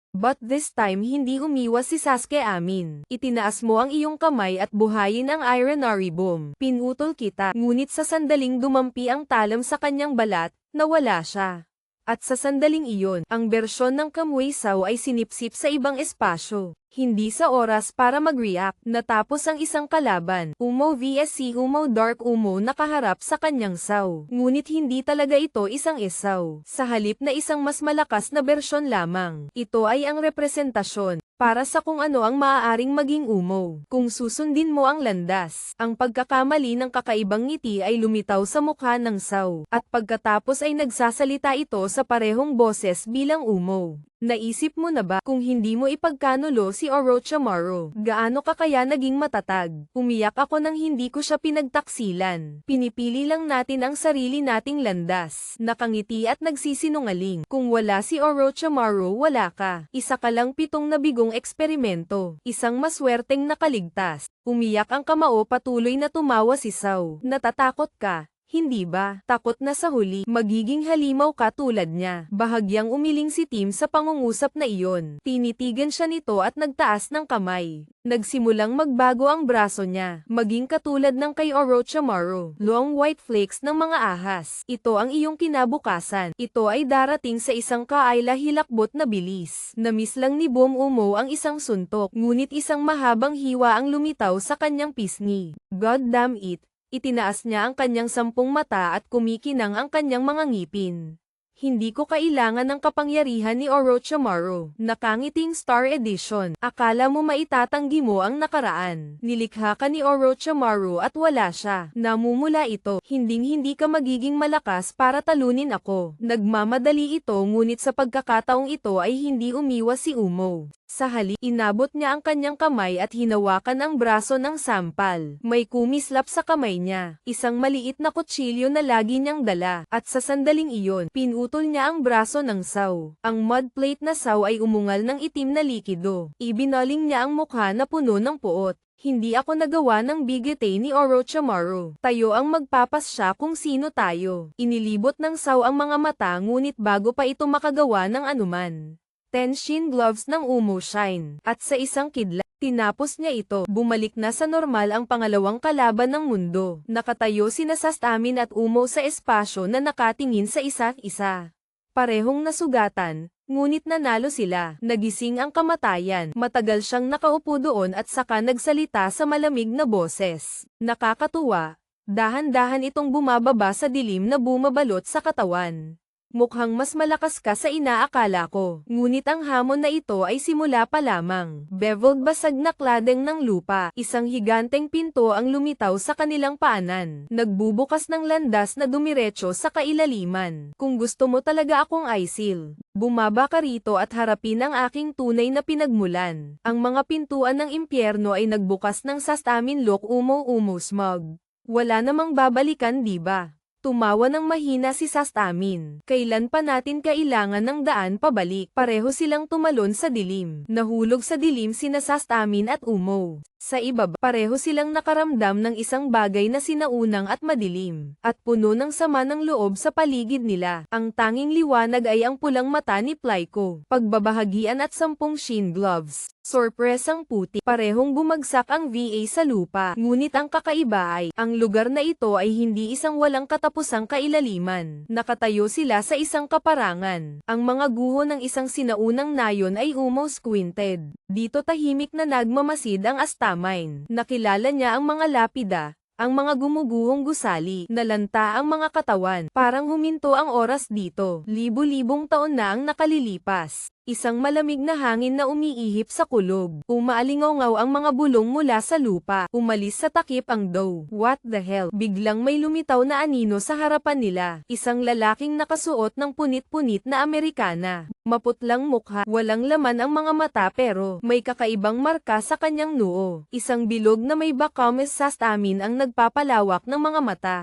But this time hindi umiwas si Sasuke Amin. Itinaas mo ang iyong kamay at buhayin ang Ironari Bomb. Pinutol kita, ngunit sa sandaling dumampi ang talam sa kanyang balat, nawala siya. At sa sandaling iyon, ang bersyon ng Kamui Saw ay sinipsip sa ibang espasyo. Hindi sa oras para mag-react. Natapos ang isang kalaban. Umo vs si Umo Dark Umo nakaharap sa kanyang saw. Ngunit hindi talaga ito isang isaw. Sa halip na isang mas malakas na bersyon lamang. Ito ay ang representasyon para sa kung ano ang maaaring maging Umo. Kung susundin mo ang landas, ang pagkakamali ng kakaibang ngiti ay lumitaw sa mukha ng saw. At pagkatapos ay nagsasalita ito sa parehong boses bilang Umo. Naisip mo na ba kung hindi mo ipagkanulo si Orochimaru? Gaano ka kaya naging matatag? Umiyak ako nang hindi ko siya pinagtaksilan. Pinipili lang natin ang sarili nating landas. Nakangiti at nagsisinungaling. Kung wala si Orochimaru, wala ka. Isa ka lang 7 nabigong eksperimento. Isang maswerteng nakaligtas. Umiyak ang kamao, patuloy na tumawa si Saw. Natatakot ka? Hindi ba? Takot na sa huli, magiging halimaw ka tulad niya. Bahagyang umiling si Tim sa pangungusap na iyon. Tinitigan siya nito at nagtaas ng kamay. Nagsimulang magbago ang braso niya, maging katulad ng kay Orochimaru. Long white flakes ng mga ahas. Ito ang iyong kinabukasan. Ito ay darating sa isang kaayla hilakbot na bilis. Namiss lang ni Boom Umo ang isang suntok, ngunit isang mahabang hiwa ang lumitaw sa kanyang pisngi. God damn it! Itinaas niya ang kanyang 10 mata at kumikinang ang kanyang mga ngipin. Hindi ko kailangan ng kapangyarihan ni Orochimaru. Nakangiting Star Edition. Akala mo maitatanggi mo ang nakaraan. Nilikha ka ni Orochimaru at wala siya. Namumula ito. Hinding-hindi ka magiging malakas para talunin ako. Nagmamadali ito, ngunit sa pagkakataong ito ay hindi umiwas si Umo. Sa halip, inabot niya ang kanyang kamay at hinawakan ang braso ng sampal. May kumislap sa kamay niya. Isang maliit na kutsilyo na lagi niyang dala. At sa sandaling iyon, pinutol niya ang braso ng Saw. Ang mud plate na Saw ay umungal ng itim na likido. Ibinaling niya ang mukha na puno ng puot. Hindi ako nagawa ng bigete ni Orochimaru. Tayo ang magpapasya kung sino tayo. Inilibot ng Saw ang mga mata, ngunit bago pa ito makagawa ng anuman, Tenshin gloves ng Umo Shine. At sa isang kidlat, tinapos niya ito. Bumalik na sa normal ang pangalawang kalaban ng mundo. Nakatayo sina Sastamin at Umo sa espasyo na nakatingin sa isa't isa. Parehong nasugatan, ngunit nanalo sila. Nagising ang kamatayan. Matagal siyang nakaupo doon at saka nagsalita sa malamig na boses. Nakakatuwa. Dahan-dahan itong bumababa sa dilim na bumabalot sa katawan. Mukhang mas malakas ka sa inaakala ko. Ngunit ang hamon na ito ay simula pa lamang. Beveled basag na kladeng ng lupa. Isang higanteng pinto ang lumitaw sa kanilang paanan. Nagbubukas ng landas na dumiretso sa kailaliman. Kung gusto mo talaga akong isil, bumaba ka rito at harapin ang aking tunay na pinagmulan. Ang mga pintuan ng impyerno ay nagbukas ng sastamin lok umo smog. Wala namang babalikan, di ba? Tumawa ng mahina si Sastamin. Kailan pa natin kailangan ng daan pabalik? Pareho silang tumalon sa dilim. Nahulog sa dilim sina Sastamin at Umo. Sa ibaba, pareho silang nakaramdam ng isang bagay na sinaunang at madilim, at puno ng sama ng loob sa paligid nila. Ang tanging liwanag ay ang pulang mata ni Plyco, pagbabahagian at 10 shin gloves. Sorpresang puti, parehong bumagsak ang VA sa lupa. Ngunit ang kakaiba ay, ang lugar na ito ay hindi isang walang katapusang kailaliman. Nakatayo sila sa isang kaparangan. Ang mga guho ng isang sinaunang nayon ay squinted. Dito tahimik na nagmamasid ang astamine. Nakilala niya ang mga lapida, ang mga gumuguhong gusali, nalanta ang mga katawan. Parang huminto ang oras dito. Libu-libong taon na ang nakalilipas. Isang malamig na hangin na umiihip sa kulog. Umaalingaw ang mga bulong mula sa lupa. Umalis sa takip ang dough. What the hell? Biglang may lumitaw na anino sa harapan nila. Isang lalaking nakasuot ng punit-punit na Amerikana. Maputlang mukha. Walang laman ang mga mata pero may kakaibang marka sa kanyang noo. Isang bilog na may bakames sastamin ang nagpapalawak ng mga mata.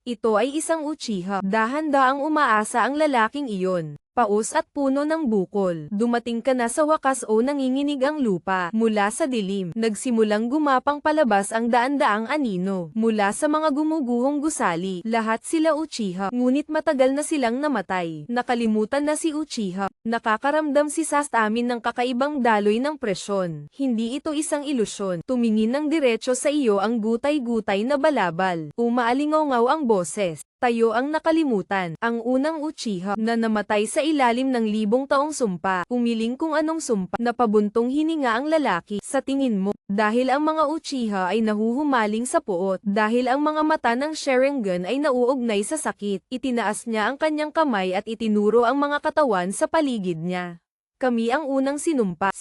Ito ay isang Uchiha. Dahan-daang umaasa ang lalaking iyon. Paus at puno ng bukol. Dumating ka na sa wakas o nanginginig ang lupa. Mula sa dilim, nagsimulang gumapang palabas ang daan-daang anino. Mula sa mga gumuguhong gusali, lahat sila Uchiha. Ngunit matagal na silang namatay. Nakalimutan na si Uchiha. Nakakaramdam si Sastamin ng kakaibang daloy ng presyon. Hindi ito isang ilusyon. Tumingin ng diretso sa iyo ang gutay-gutay na balabal. Umaalingaw ang boses. Tayo ang nakalimutan, ang unang Uchiha na namatay sa ilalim ng 1000 taong sumpa. Umiling kung anong sumpa, napabuntong hininga ang lalaki. Sa tingin mo, dahil ang mga Uchiha ay nahuhumaling sa puot, dahil ang mga mata ng Sharingan ay nauugnay sa sakit, itinaas niya ang kanyang kamay at itinuro ang mga katawan sa paligid niya. Kami ang unang sinumpa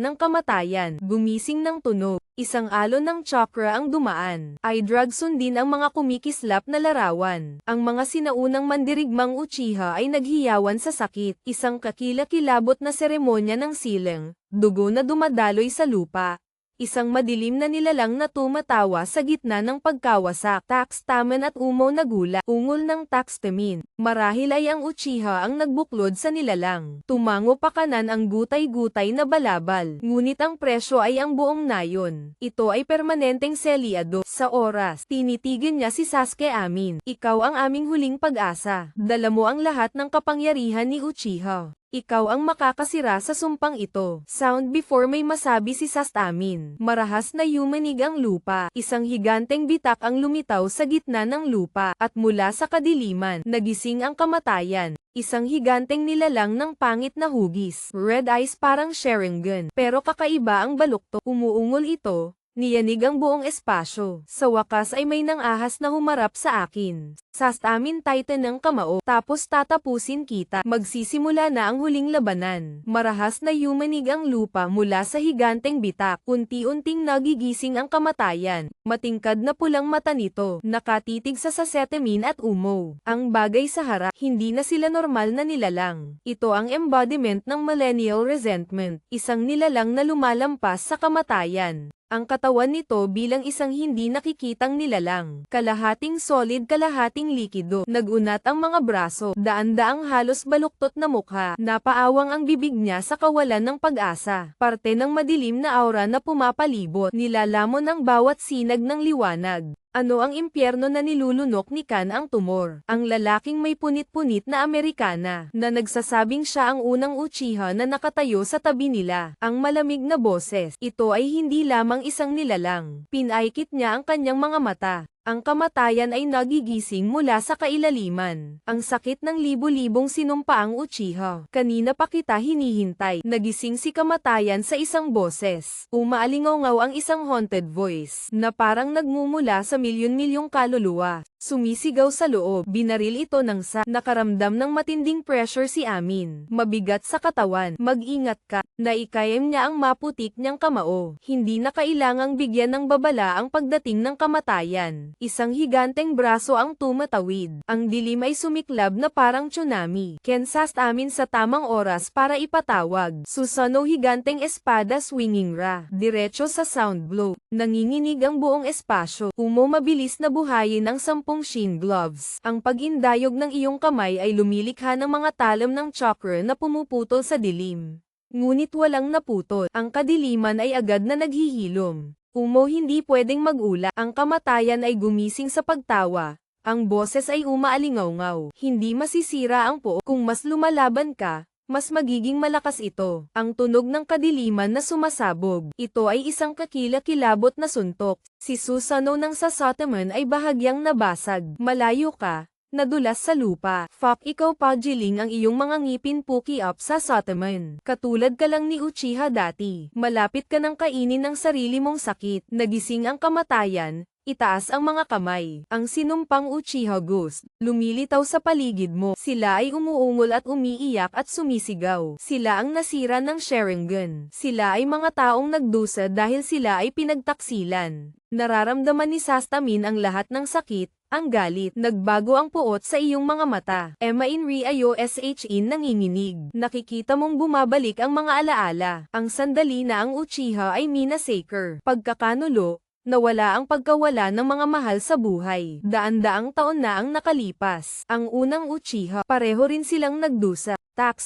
ng kamatayan, gumising ng tunog. Isang alon ng chakra ang dumaan. I-drug sundin ang mga kumikislap na larawan. Ang mga sinaunang mandirigmang Uchiha ay naghiyawan sa sakit. Isang kakilakilabot na seremonya ng silang, dugo na dumadaloy sa lupa. Isang madilim na nilalang na tumatawa sa gitna ng pagkawasak. Taxtamen at Umo nagula. Ungol ng Taxtamin. Marahil ay ang Uchiha ang nagbuklod sa nilalang. Tumango pa kanan ang gutay-gutay na balabal. Ngunit ang presyo ay ang buong nayon. Ito ay permanenteng selyado. Sa oras, tinitigan niya si Sasuke Amin. Ikaw ang aming huling pag-asa. Dala mo ang lahat ng kapangyarihan ni Uchiha. Ikaw ang makakasira sa sumpang ito. Sound before may masabi si Sastamin. Marahas na yumanig ang lupa. Isang higanteng bitak ang lumitaw sa gitna ng lupa. At mula sa kadiliman, nagising ang kamatayan. Isang higanteng nilalang ng pangit na hugis. Red eyes parang Sharingan. Pero kakaiba ang balukto. Umuungol ito. Niyanig ang buong espasyo. Sa wakas ay may nangahas na humarap sa akin. Sastamin titan ng kamao. Tapos tatapusin kita. Magsisimula na ang huling labanan. Marahas na yumanig ang lupa mula sa higanteng bitak. Unti-unting nagigising ang kamatayan. Matingkad na pulang mata nito. Nakatitig sa Sasetemin at Umo. Ang bagay sa harap. Hindi na sila normal na nilalang. Ito ang embodiment ng millennial resentment. Isang nilalang na lumalampas sa kamatayan. Ang katawan nito bilang isang hindi nakikitang nilalang. Kalahating solid, kalahating likido. Nagunat ang mga braso. Daan-daang halos baluktot na mukha. Napaawang ang bibig niya sa kawalan ng pag-asa. Parte ng madilim na aura na pumapalibot. Nilalamon ang bawat sinag ng liwanag. Ano ang impyerno na nilulunok ni Kan ang tumor? Ang lalaking may punit-punit na Amerikana, na nagsasabing siya ang unang Uchiha na nakatayo sa tabi nila. Ang malamig na boses, ito ay hindi lamang isang nilalang. Pinaikit niya ang kanyang mga mata. Ang kamatayan ay nagigising mula sa kailaliman. Ang sakit ng libu-libong sinumpaang Uchiha. Kanina pa kita hinihintay. Nagising si kamatayan sa isang boses. Umaalingaw ang isang haunted voice, na parang nagmumula sa milyon-milyong kaluluwa. Sumisigaw sa loob. Binaril ito ng nakaramdam ng matinding pressure si Amin. Mabigat sa katawan. Mag-ingat ka. Naikayam niya ang maputik niyang kamao. Hindi na kailangang bigyan ng babala ang pagdating ng kamatayan. Isang higanteng braso ang tumatawid. Ang dilim ay sumiklab na parang tsunami. Kensast Amin sa tamang oras para ipatawag. Susano higanteng espada swinging ra. Diretso sa sound blow. Nanginginig ang buong espasyo. Mabilis na buhayin ang 10 shin gloves. Ang pag-indayog ng iyong kamay ay lumilikha ng mga talam ng chakra na pumuputol sa dilim. Ngunit walang naputol. Ang kadiliman ay agad na naghihilom. Hindi pwedeng mag-ula. Ang kamatayan ay gumising sa pagtawa. Ang boses ay umaalingaw-ngaw. Hindi masisira ang puo. Kung mas lumalaban ka, mas magiging malakas ito. Ang tunog ng kadiliman na sumasabog. Ito ay isang kakilakilabot na suntok. Si Susano ng Sasateman ay bahagyang nabasag. Malayo ka. Nadulas sa lupa. Fuck ikaw Pajiling ang iyong mga ngipin puki up sa Sateman. Katulad ka lang ni Uchiha dati. Malapit ka ng kainin ng sarili mong sakit. Nagising ang kamatayan. Itaas ang mga kamay. Ang sinumpang Uchiha Ghost, lumilitaw sa paligid mo. Sila ay umuungol at umiiyak at sumisigaw. Sila ang nasira ng Sharingan. Sila ay mga taong nagdusa dahil sila ay pinagtaksilan. Nararamdaman ni Sastamin ang lahat ng sakit, ang galit. Nagbago ang puot sa iyong mga mata. Emma Inri ayo shin nanginginig. Nakikita mong bumabalik ang mga alaala. Ang sandali na ang Uchiha ay Minasaker. Pagkakanulo, nawala ang pagkawala ng mga mahal sa buhay. Daan-daang taon na ang nakalipas. Ang unang Uchiha, pareho rin silang nagdusa.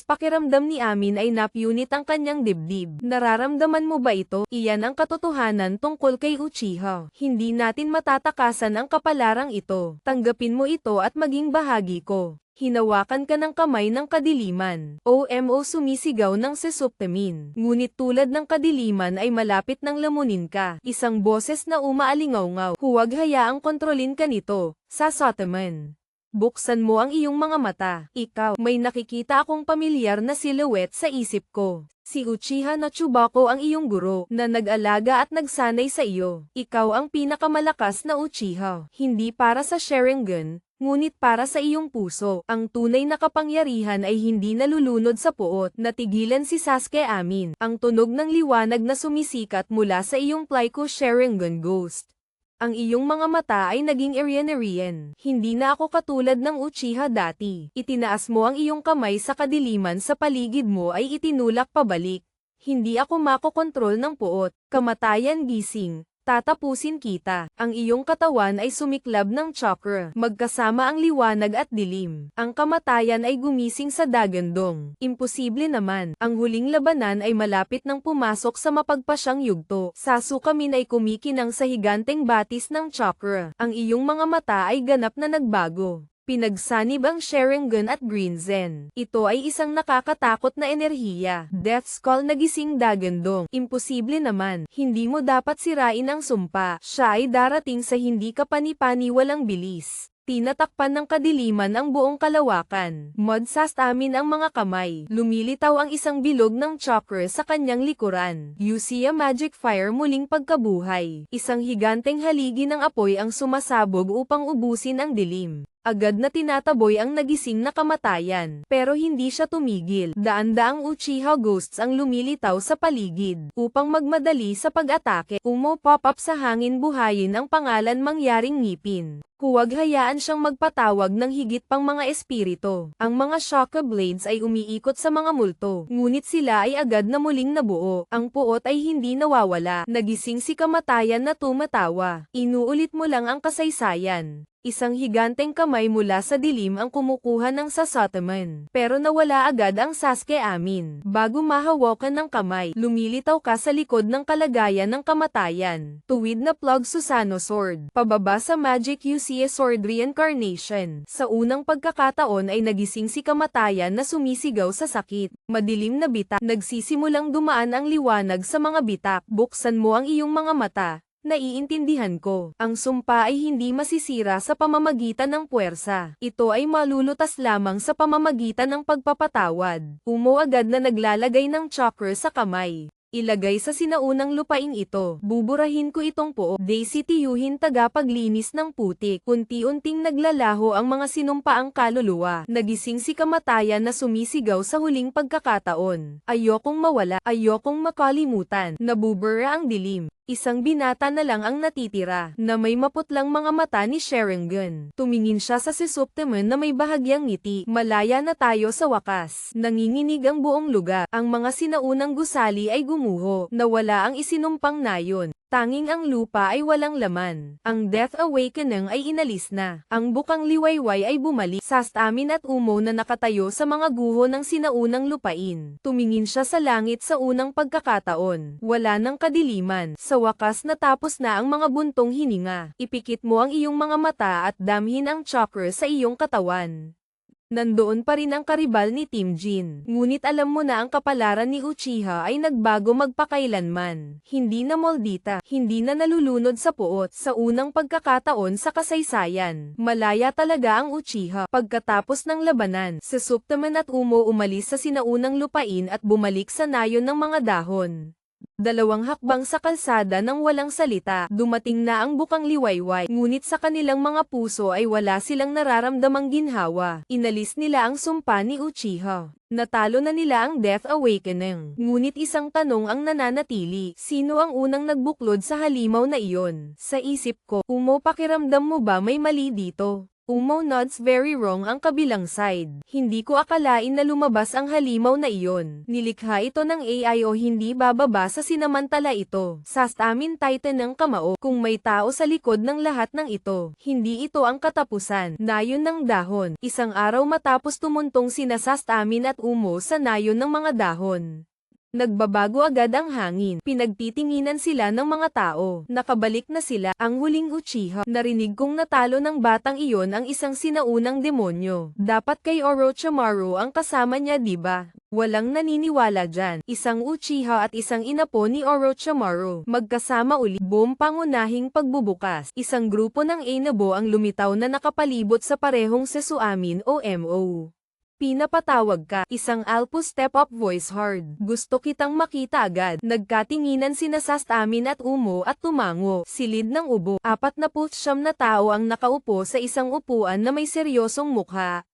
Pakiramdam ni Amin ay napunit ang kanyang dibdib. Nararamdaman mo ba ito? Iyan ang katotohanan tungkol kay Uchiha. Hindi natin matatakasan ang kapalarang ito. Tanggapin mo ito at maging bahagi ko. Hinawakan ka ng kamay ng kadiliman. OMO sumisigaw ng Sesuptemin. Ngunit tulad ng kadiliman ay malapit ng lamunin ka. Isang boses na umaalingaw-ngaw. Huwag hayaang kontrolin ka nito. Sasateman. Buksan mo ang iyong mga mata. Ikaw, may nakikita akong pamilyar na silhouette sa isip ko. Si Uchiha na Chubako ang iyong guro, na nag-alaga at nagsanay sa iyo. Ikaw ang pinakamalakas na Uchiha. Hindi para sa Sharingan, ngunit para sa iyong puso. Ang tunay na kapangyarihan ay hindi nalulunod sa puot. Natigilan si Sasuke Amin. Ang tunog ng liwanag na sumisikat mula sa iyong Plyco Sharingan Ghost. Ang iyong mga mata ay naging Irian. Hindi na ako katulad ng Uchiha dati. Itinaas mo ang iyong kamay sa kadiliman sa paligid mo ay itinulak pabalik. Hindi ako makokontrol ng puot. Kamatayan gising. Tatapusin kita. Ang iyong katawan ay sumiklab ng chakra. Magkasama ang liwanag at dilim. Ang kamatayan ay gumising sa dagandong. Imposible naman. Ang huling labanan ay malapit nang pumasok sa mapagpasyang yugto. Sasukamin ay kumikinang sa higanteng batis ng chakra. Ang iyong mga mata ay ganap na nagbago. Pinagsanib ang Sharingan at Green Zen. Ito ay isang nakakatakot na enerhiya. Death Skull nagising dagandong. Imposible naman. Hindi mo dapat sirain ang sumpa. Siya ay darating sa hindi kapani-paniwalang bilis. Tinatakpan ng kadiliman ang buong kalawakan. Modsast Amin ang mga kamay. Lumilitaw ang isang bilog ng chakra sa kanyang likuran. You see a magic fire muling pagkabuhay. Isang higanteng haligi ng apoy ang sumasabog upang ubusin ang dilim. Agad na tinataboy ang nagising na kamatayan. Pero hindi siya tumigil. Daan-daang Uchiha Ghosts ang lumilitaw sa paligid. Upang magmadali sa pag-atake, pop up sa hangin buhayin ang pangalan mangyaring ngipin. Huwag hayaan siyang magpatawag ng higit pang mga espiritu. Ang mga Shaka Blades ay umiikot sa mga multo. Ngunit sila ay agad na muling nabuo. Ang puot ay hindi nawawala. Nagising si kamatayan na tumatawa. Inuulit mo lang ang kasaysayan. Isang higanteng kamay mula sa dilim ang kumukuha ng Sasateman. Pero nawala agad ang Sasuke Amin. Bago mahawakan ng kamay, lumilitaw ka sa likod ng kalagayan ng kamatayan. Tuwid na plug Susano Sword. Pababa sa Magic UCS Sword Reincarnation. Sa unang pagkakataon ay nagising si kamatayan na sumisigaw sa sakit. Madilim na bitak. Nagsisimulang dumaan ang liwanag sa mga bitak. Buksan mo ang iyong mga mata. Naiintindihan ko. Ang sumpa ay hindi masisira sa pamamagitan ng puwersa. Ito ay malulutas lamang sa pamamagitan ng pagpapatawad. Agad na naglalagay ng chakra sa kamay. Ilagay sa sinaunang lupain ito. Buburahin ko itong puo. Daisy tiyuhin tagapaglinis ng putik. Unti-unting naglalaho ang mga sinumpaang kaluluwa. Nagising si kamatayan na sumisigaw sa huling pagkakataon. Ayokong mawala, ayokong makalimutan. Nabubura ang dilim. Isang binata na lang ang natitira, na may maputlang mga mata ni Sharingan. Tumingin siya sa si Suptaman na may bahagyang ngiti. Malaya na tayo sa wakas. Nanginginig ang buong lugar. Ang mga sinaunang gusali ay gumuho. Nawala ang isinumpang nayon. Tanging ang lupa ay walang laman. Ang Death Awakening ay inalis na. Ang bukang liwayway ay bumalik. Sastamin at Umo na nakatayo sa mga guho ng sinaunang lupain. Tumingin siya sa langit sa unang pagkakataon. Wala nang kadiliman. Sa wakas natapos na ang mga buntong hininga. Ipikit mo ang iyong mga mata at damhin ang chakra sa iyong katawan. Nandoon pa rin ang karibal ni Team Jin. Ngunit alam mo na ang kapalaran ni Uchiha ay nagbago magpakailanman. Hindi na moldita, hindi na nalulunod sa puot. Sa unang pagkakataon sa kasaysayan, malaya talaga ang Uchiha. Pagkatapos ng labanan, si Suptaman at Umo umalis sa sinaunang lupain at bumalik sa nayon ng mga dahon. Dalawang hakbang sa kalsada nang walang salita, dumating na ang bukang liwayway, ngunit sa kanilang mga puso ay wala silang nararamdamang ginhawa. Inalis nila ang sumpa ni Uchiha. Natalo na nila ang Death Awakening. Ngunit isang tanong ang nananatili, sino ang unang nagbuklod sa halimaw na iyon? Sa isip ko, Umo, pakiramdam mo ba may mali dito? Umo nods very wrong ang kabilang side. Hindi ko akalain na lumabas ang halimaw na iyon. Nilikha ito ng AI o hindi bababa sa sinamantala ito. Sastamin Titan ng kamao. Kung may tao sa likod ng lahat ng ito, hindi ito ang katapusan. Nayon ng dahon. Isang araw matapos tumuntong sina Sastamin at Umo sa nayon ng mga dahon. Nagbabago agad ang hangin. Pinagtitinginan sila ng mga tao. Nakabalik na sila. Ang huling Uchiha. Narinig kong natalo ng batang iyon ang isang sinaunang demonyo. Dapat kay Orochimaru ang kasama niya, diba? Walang naniniwala dyan. Isang Uchiha at isang inapo ni Orochimaru. Magkasama uli. Boom, pangunahing pagbubukas. Isang grupo ng Ainabo ang lumitaw na nakapalibot sa parehong Sesuamin o MO. Pinapatawag ka, isang alpo step-up voice hard. Gusto kitang makita agad. Nagkatinginan sina Sastamin at Umo at tumango. Silid ng ubo. 49 na tao ang nakaupo sa isang upuan na may seryosong mukha.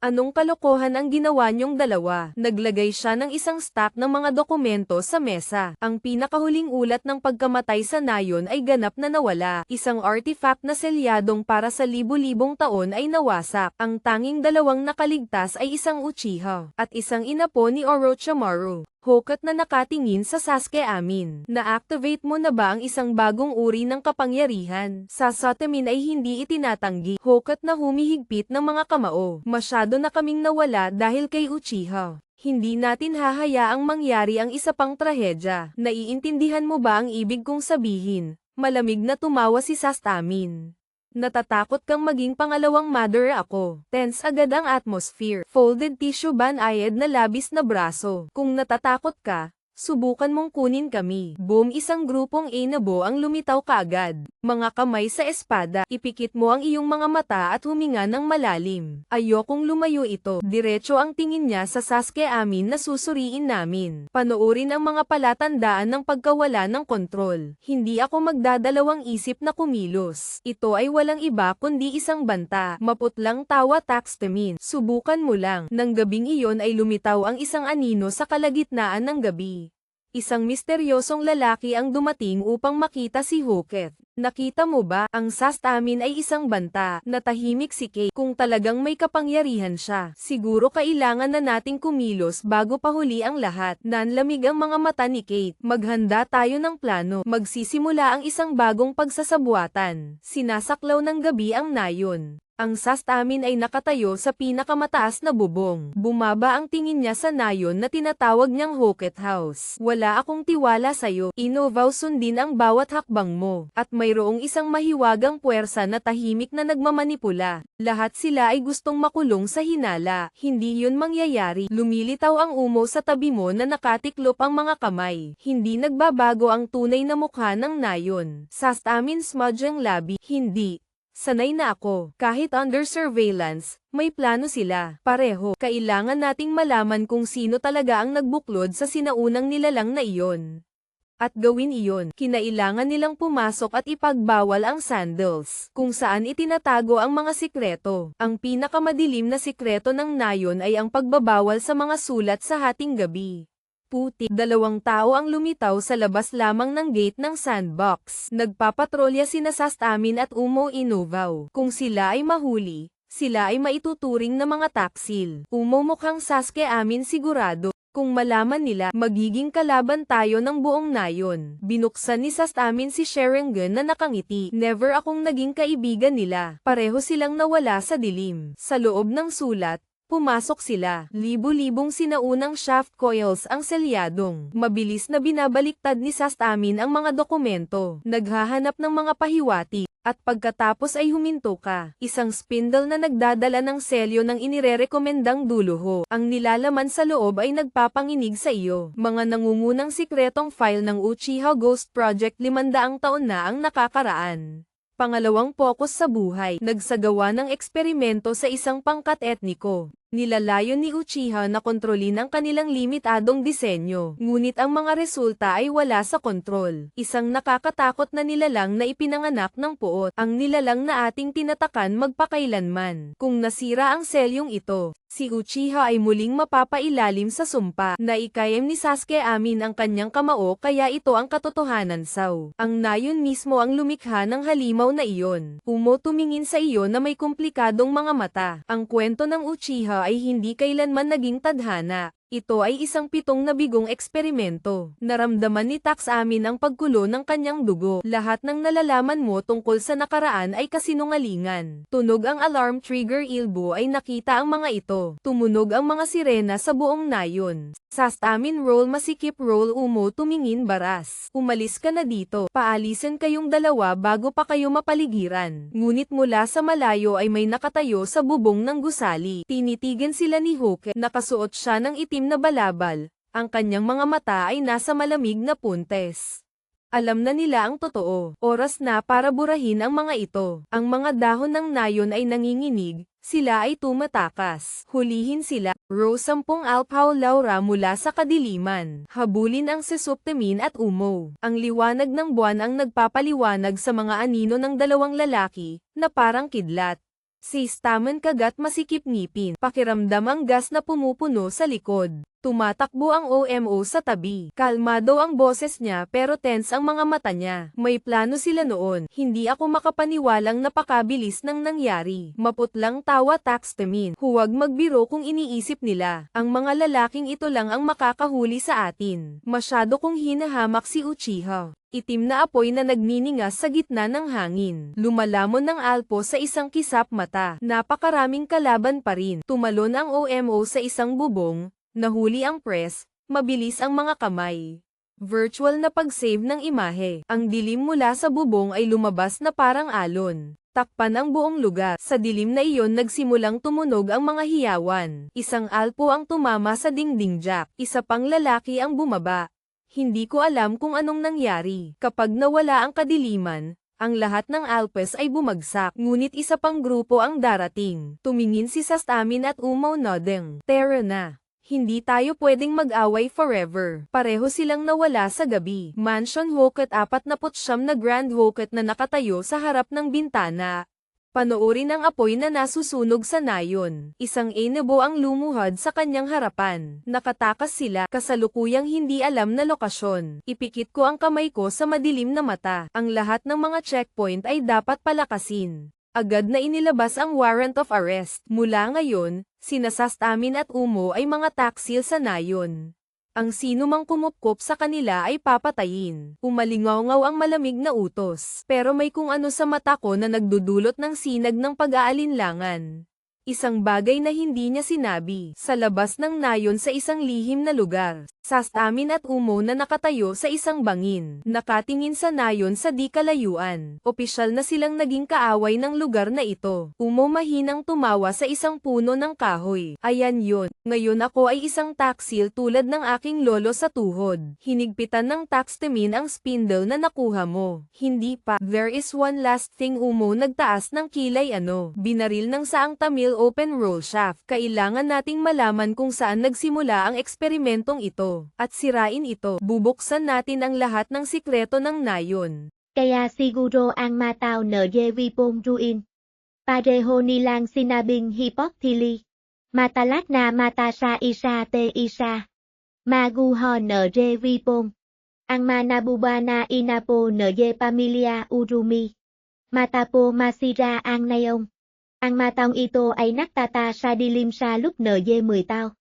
Anong kalokohan ang ginawa niyong dalawa? Naglagay siya ng isang stack ng mga dokumento sa mesa. Ang pinakahuling ulat ng pagkamatay sa nayon ay ganap na nawala. Isang artifact na selyadong para sa libu-libong taon ay nawasak. Ang tanging dalawang nakaligtas ay isang Uchiha at isang inapo ni Orochimaru. Hokot na nakatingin sa Sasuke Amin. Na-activate mo na ba ang isang bagong uri ng kapangyarihan? Sa Sotamin ay hindi itinatanggi. Hokot na humihigpit ng mga kamao. Masyado na kaming nawala dahil kay Uchiha. Hindi natin hahayaang mangyari ang isa pang trahedya. Naiintindihan mo ba ang ibig kong sabihin? Malamig na tumawa si Sastamin. Natatakot kang maging pangalawang mother ako. Tense agad ang atmosphere. Folded tissue banayad na labis na braso. Kung natatakot ka, subukan mong kunin kami. Boom, isang grupong Ainabo ang lumitaw kaagad. Mga kamay sa espada. Ipikit mo ang iyong mga mata at huminga ng malalim. Ayokong lumayo ito. Diretso ang tingin niya sa Sasuke Amin na susuriin namin. Panoorin ang mga palatandaan ng pagkawala ng kontrol. Hindi ako magdadalawang isip na kumilos. Ito ay walang iba kundi isang banta. Maputlang tawa Taxtamin. Subukan mo lang. Nang gabing iyon ay lumitaw ang isang anino sa kalagitnaan ng gabi. Isang misteryosong lalaki ang dumating upang makita si Hoketh. Nakita mo ba, ang Sastamin ay isang banta. Natahimik si Kate. Kung talagang may kapangyarihan siya, siguro kailangan na nating kumilos bago pa huli ang lahat. Nanlamig ang mga mata ni Kate. Maghanda tayo ng plano. Magsisimula ang isang bagong pagsasabuatan. Sinasaklaw ng gabi ang nayon. Ang Sastamin ay nakatayo sa pinakamataas na bubong. Bumaba ang tingin niya sa nayon na tinatawag niyang Hoketh House. Wala akong tiwala sa'yo. Inovaw sundin ang bawat hakbang mo. At mayroong isang mahiwagang puwersa na tahimik na nagmamanipula. Lahat sila ay gustong makulong sa hinala. Hindi yun mangyayari. Lumilitaw ang Umo sa tabi mo na nakatiklop ang mga kamay. Hindi nagbabago ang tunay na mukha ng nayon. Sastamin smudge ang labi. Hindi. Sanay na ako. Kahit under surveillance, may plano sila. Pareho. Kailangan nating malaman kung sino talaga ang nagbuklod sa sinaunang nilalang na iyon. At gawin iyon, kinailangan nilang pumasok at ipagbawal ang sandals, kung saan itinatago ang mga sikreto. Ang pinakamadilim na sikreto ng nayon ay ang pagbabawal sa mga sulat sa hating gabi. Putik, 2 tao ang lumitaw sa labas lamang ng gate ng sandbox. Nagpapatrolya sina Sastamin at Umo Inovao. Kung sila ay mahuli, sila ay maituturing na mga taksil. Umo mukhang Sasuke amin sigurado. Kung malaman nila, magiging kalaban tayo ng buong nayon. Binuksan ni Sastamin si Sharingan na nakangiti. Never akong naging kaibigan nila. Pareho silang nawala sa dilim. Sa loob ng sulat, pumasok sila. Libu-libong sinaunang shaft coils ang selyadong. Mabilis na binabaliktad ni Sastamin ang mga dokumento. Naghahanap ng mga pahiwati. At pagkatapos ay huminto ka. Isang spindle na nagdadala ng selyo ng inirerekomendang duluho. Ang nilalaman sa loob ay nagpapanginig sa iyo. Mga nangungunang sikretong file ng Uchiha Ghost Project 500 taon na ang nakakaraan. Pangalawang focus sa buhay. Nagsagawa ng eksperimento sa isang pangkat etniko. Nilalayon ni Uchiha na kontrolin ang kanilang limitadong disenyo. Ngunit ang mga resulta ay wala sa kontrol. Isang nakakatakot na nilalang na ipinanganak ng puot. Ang nilalang na ating tinatakan magpakailanman. Kung nasira ang selyong ito, si Uchiha ay muling mapapailalim sa sumpa. Naikayem ni Sasuke amin ang kanyang kamao kaya ito ang katotohanan saw. Ang nayon mismo ang lumikha ng halimaw na iyon. Umo tumingin sa iyo na may komplikadong mga mata. Ang kwento ng Uchiha ay hindi kailanman naging tadhana. Ito ay isang 7 na bigong eksperimento. Naramdaman ni Tax amin ang paggulo ng kanyang dugo. Lahat ng nalalaman mo tungkol sa nakaraan ay kasinungalingan. Tunog ang alarm trigger ilbo ay nakita ang mga ito. Tumunog ang mga sirena sa buong nayon. Sastamin roll masikip roll Umo tumingin baras. Umalis ka na dito. Paalisin kayong dalawa bago pa kayo mapaligiran. Ngunit mula sa malayo ay may nakatayo sa bubong ng gusali. Tinitigan sila ni Hoke. Nakasuot siya ng itim na balabal. Ang kanyang mga mata ay nasa malamig na puntes. Alam na nila ang totoo. Oras na para burahin ang mga ito. Ang mga dahon ng nayon ay nanginginig. Sila ay tumatakas. Hulihin sila. Rose 10 Alphaw Laura mula sa kadiliman. Habulin ang Sesuptemin at Umo. Ang liwanag ng buwan ang nagpapaliwanag sa mga anino ng 2 lalaki, na parang kidlat. Si Stamen kagat masikip ngipin. Pakiramdam ang gas na pumupuno sa likod. Tumatakbo ang OMO sa tabi. Kalmado ang boses niya pero tense ang mga mata niya. May plano sila noon. Hindi ako makapaniwalang napakabilis ng nangyari. Maputlang tawa Taxtemin. Huwag magbiro kung iniisip nila. Ang mga lalaking ito lang ang makakahuli sa atin. Masyado kong hinahamak si Uchiha. Itim na apoy na nagniningas sa gitna ng hangin. Lumalamon ng alpo sa isang kisap mata. Napakaraming kalaban pa rin. Tumalon ang OMO sa isang bubong. Nahuli ang press, mabilis ang mga kamay. Virtual na pag-save ng imahe. Ang dilim mula sa bubong ay lumabas na parang alon. Takpan ang buong lugar. Sa dilim na iyon nagsimulang tumunog ang mga hiyawan. Isang alpo ang tumama sa dingding jack. Isa pang lalaki ang bumaba. Hindi ko alam kung anong nangyari. Kapag nawala ang kadiliman, ang lahat ng alpes ay bumagsak. Ngunit isa pang grupo ang darating. Tumingin si Sastamin at Umo nodding. Tara na. Hindi tayo pwedeng mag-away forever. Pareho silang nawala sa gabi. Mansion Hoket 49 na Grand Hoket na nakatayo sa harap ng bintana. Panoorin ang apoy na nasusunog sa nayon. Isang enebo ang lumuhod sa kanyang harapan. Nakatakas sila, kasalukuyang hindi alam na lokasyon. Ipikit ko ang kamay ko sa madilim na mata. Ang lahat ng mga checkpoint ay dapat palakasin. Agad na inilabas ang warrant of arrest. Mula ngayon, sina Sastamin at Umo ay mga taksil sa nayon. Ang sino mang kumupkop sa kanila ay papatayin. Umalingaw-ngaw ang malamig na utos. Pero may kung ano sa mata ko na nagdudulot ng sinag ng pag-aalinlangan. Isang bagay na hindi niya sinabi. Sa labas ng nayon sa isang lihim na lugar, Sastamin at Umo na nakatayo sa isang bangin. Nakatingin sa nayon sa di kalayuan. Opisyal na silang naging kaaway ng lugar na ito. Umo mahinang tumawa sa isang puno ng kahoy. Ayan yun. Ngayon ako ay isang taksil tulad ng aking lolo sa tuhod. Hinigpitan ng taxtemin ang spindle na nakuha mo. Hindi pa. There is one last thing. Umo nagtaas ng kilay. Binaril ng saang Tamil open roll shaft. Kailangan nating malaman kung saan nagsimula ang eksperimentong ito. At sirain ito. Bubuksan natin ang lahat ng sikreto ng nayon. Kaya siguro ang mataw NJ Vipong Ruin. Pareho nilang sinabing hypothili. Matalat na mata sa isa te isa. Maguho NJ Vipong. Ang manabuba na inapo NJ Pamilya Urumi. Mata po masira ang nayong. Ang matang ito ay naktata sa dilim sa lúc NJ 10 tao.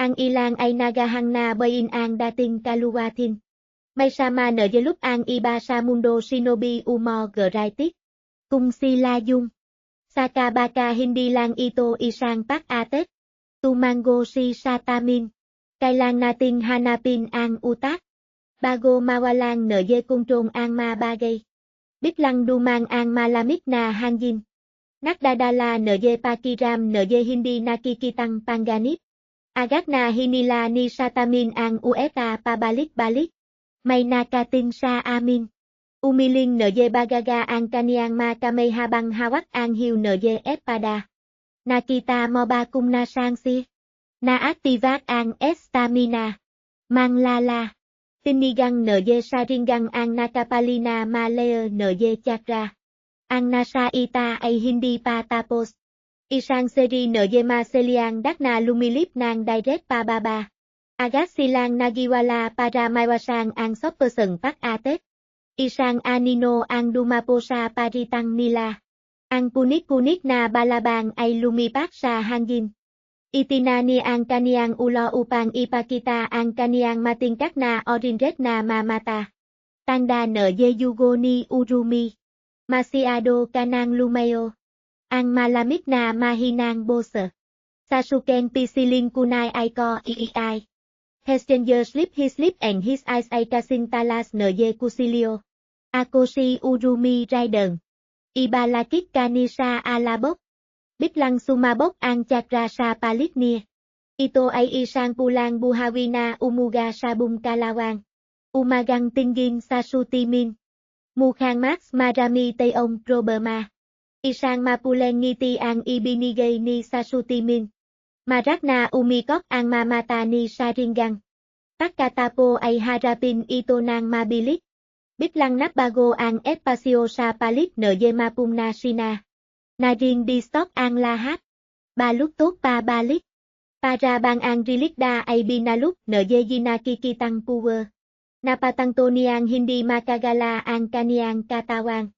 Ang ilang ay nagahang na bayin ang dating kaluwatin. May sama NJ lúc ang iba sa mundo shinobi umo graitik. Kung sila yung. Saka baka hindi lang ito isang pak-atet. Tumango si Satamin. Kailang nating hanapin ang utak. Bago mawalang NJ kungtong ang mabagay. Biglang dumang ang malamig na hangin. Nakdadala NJ pakiram NJ hindi nakikitang panganib. Agad na hinila ni Satamin ang ueka pabalik-balik. May nakating sa amin. Umiling NJ Bagaga ang kaniyang makamay habang hawak ang hiu NJ espada. Nakita mo ba kung nasangsi? Na-activate ang estamina. Manglala. Tinigang NJ Sharingan ang nakapalina Malaya NJ Chakra. Ang nasa ita ay hindi pa tapos. Isang seri NJ Maseliang dak na lumilip ng direct pababa. Agad silang nagiwala para maiwasan ang sopperson pak-atet. Isang anino ang dumapo sa paritang nila. Ang punik-punik na balabang ay lumipat sa hangin. Itinani ang kaniyang ulo upang ipakita ang kaniyang matingkad na orange na mamata. Tanda NJ Yugo ni Urumi. Masyado ka nang lumayo. Ang malamig na mahinang bose. Sasuken pisilin kunay ay ko iiay. Hessenger sleep his sleep and his eyes ay kasing talas NJ Kusilio. Ako si Urumi Raiden. Ibalakik kanisa alabok. Biglang sumabok ang chakra sa palit niya. Ito ay isang pulang buhawi na umuga sa bungkalawang. Umagang tingin sa sutimin. Mukhang Max marami tayong problema. Isang mapuleng ngiti ang ibinigay ni Sasutimin. Marak na umikot ang mamata ni Sharingan. Pagkatapo ay harapin ito ng mabilis. Biglang nabago ang espasyo sa palit NJ Mapumna Sina. Naging di-stop ang lahat. Baluktot pabalik. Para bang ang relikda ay binaluk NJ ginakikitang puwer. Napatangto niyang hindi makagala ang kaniyang katawan.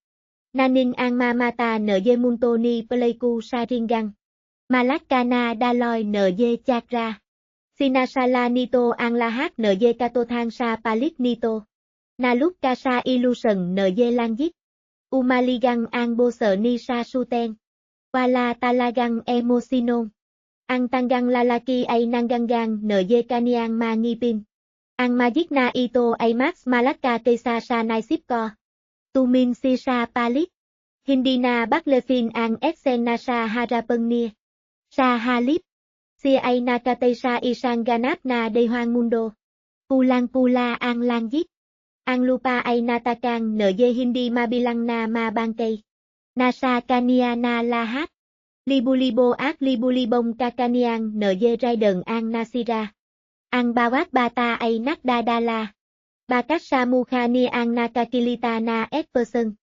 Naning ang mamata NJ Munto ni Pleiku Sharingan. Malaka na daloy NJ Chakra. Sinasala nito ang lahat NJ katothang sa palit nito. Naluk ka sa illusion NJ Langjit. Umaligang ang boso ni Sasuten. Wala talagang emosinong. Ang tanggang lalaki ay nangganggang NJ kaniyang mangipin. Ang magic na ito ay mas malaka kaysa sa naisip ko. Tumin si sa palit. Hindi na baklefin ang ekseng na sa harapan niya. Sa halip, si ay nakatay sa isang ganap na dayuhang mundo. Pulang-pula ang langit. Ang lupa ay natakang NJ hindi mabilang na mabangkay. Nasa kaniya na lahat. Libu-libo at libu-libong kakaniyang NJ Raiden ang nasira. Ang bawat bata ay nakdadala. Bakat sa mukha ni ang nakakilita na person.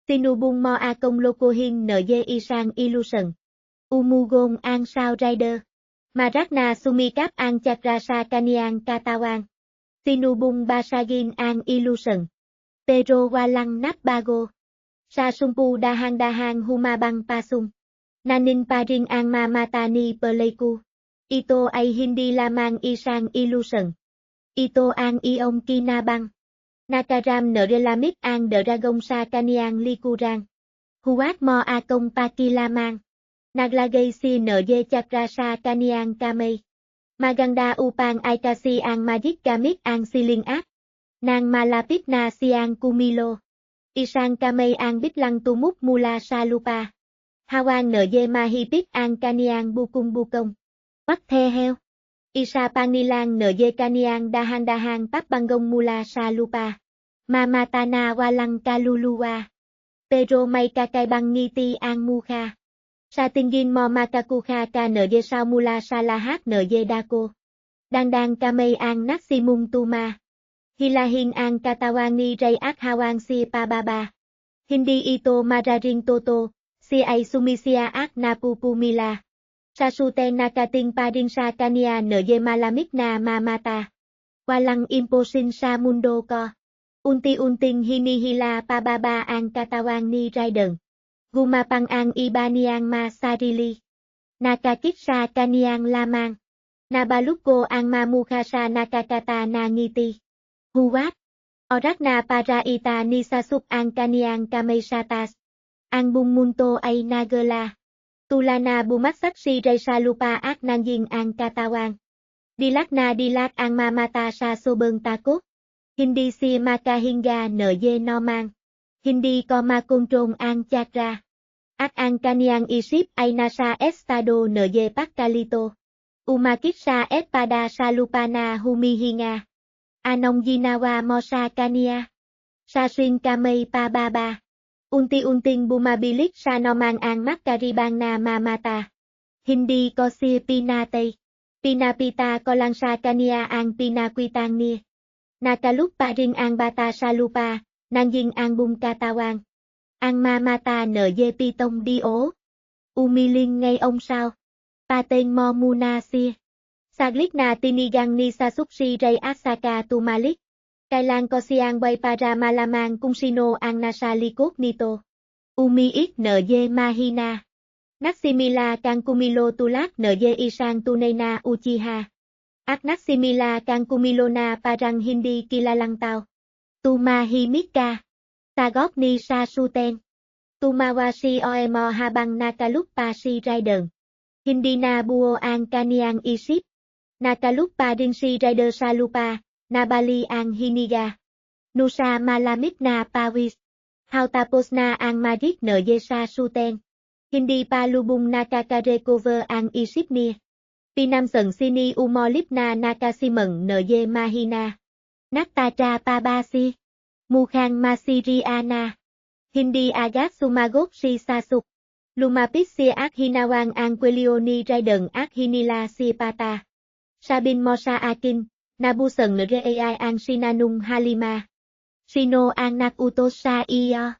Sinubong mo akong lokohin NJ isang illusion. Umugong ang Sao Rider. Marak na sumikap ang chakra sa kaniyang katawan. Sinubong basagin ang illusion. Pero walang nabago. Sa sumpu dahang-dahang humabang pasong. Nanin pa rin ang mamata ni Pleiku. Ito ay hindi lamang isang illusion. Ito ang iyong kinabang. Nakaram narelamit ang dragon sa kaniyang likuran. Huwag mo akong pakilamang. Naglagay si NJ Chakra sa kaniyang kamay. Maganda upang Aikasi ang Magic gamit ang siling app. Nang malapit na siyang kumilo. Isang kamay ang biglang tumuk mula sa lupa. Hawang NG mahipit ang kaniyang bukong. What the hell? Isa pang nilang NG kaniyang dahan-dahang pabanggong mula sa lupa. Mamata na walang kaluluwa. Pero may kakaibang ngiti ang mukha. Sa tingin mo makakuha ka NG sao mula sa lahat NG dako. Dandang kamay ang nagsimung tuma. Hilahin ang katawan ni Ray at hawang si pababa. Hindi ito madaring toto, si ay sumisiya at napupumila. Sa suteng nakating pa rin sa kanya NG malamig na mamata. Walang imposin sa mundo ko. Unti-unting hinihila pababa ang katawan ni Raiden. Gumapang ang iba niyang masarili. Nakakit sa kaniyang lamang. Nabaluk ko ang mamukha sa nakakata na ngiti. Huwat? Orak na para ita ni Sasuke ang kaniyang kamay sa taas. Ang buong mundo ay nagala. Tula na bumaksak si Ray sa lupa at nangging ang katawan. Dilak na dilak ang mamata sa sobrang takot. Hindi si makahinga NG nomang. Hindi ko makontrol ang chakra. At ang kaniyang isip ay nasa estado NG pagkalito. Umakit sa espada sa lupa na humihinga. Anong ginawa mo sa kaniya? Sa swing kamay pababa. Unti-unting bumabilik sa nomang ang makaribang na mamata. Hindi ko si pinatay. Pinapita ko lang sa kaniya ang pinakwitang ni. Nakalupa rin ang bata sa lupa, nangging ang buong katawang. Ang mamata NG pitong dio. Umiling ngayong sao. Pateng mo muna si. Saglit na tinigang ni Sasuke si Ray at saka tumalik. Kailan ko siyang bay para malamang kung sino ang nasa likod nito. Umiik NG mahina. Nagsimila kang kumilo tulak NG isang tunay na Uchiha. At nagsimila kang kumilo na parang hindi kilalang tao. Tumahimik ka. Sagot ni Sasuke. Tumawa si Oemo habang nakalupa si Raiden. Hindi na buo ang kaniyang isip. Nakalupa din si Raiden sa lupa. Nabali ang hiniga. Nusa malamig na pawis. Tapos na ang magic NG sa Suten. Hindi pa lubong nakaka-recover ang isip ni. Pinamseng sini umolip na nakasimeng NG mahina. Naktaja pabasi. Mukhang masiriana. Hindi agad sumagot si Sasuke. Lumapit si at hinawang ang kwelyo ni Raiden at hinila si Pata. Sabin mo sa akin. Nabuseng NG ang sinanung halima. Sino ang nakutos sa iyo?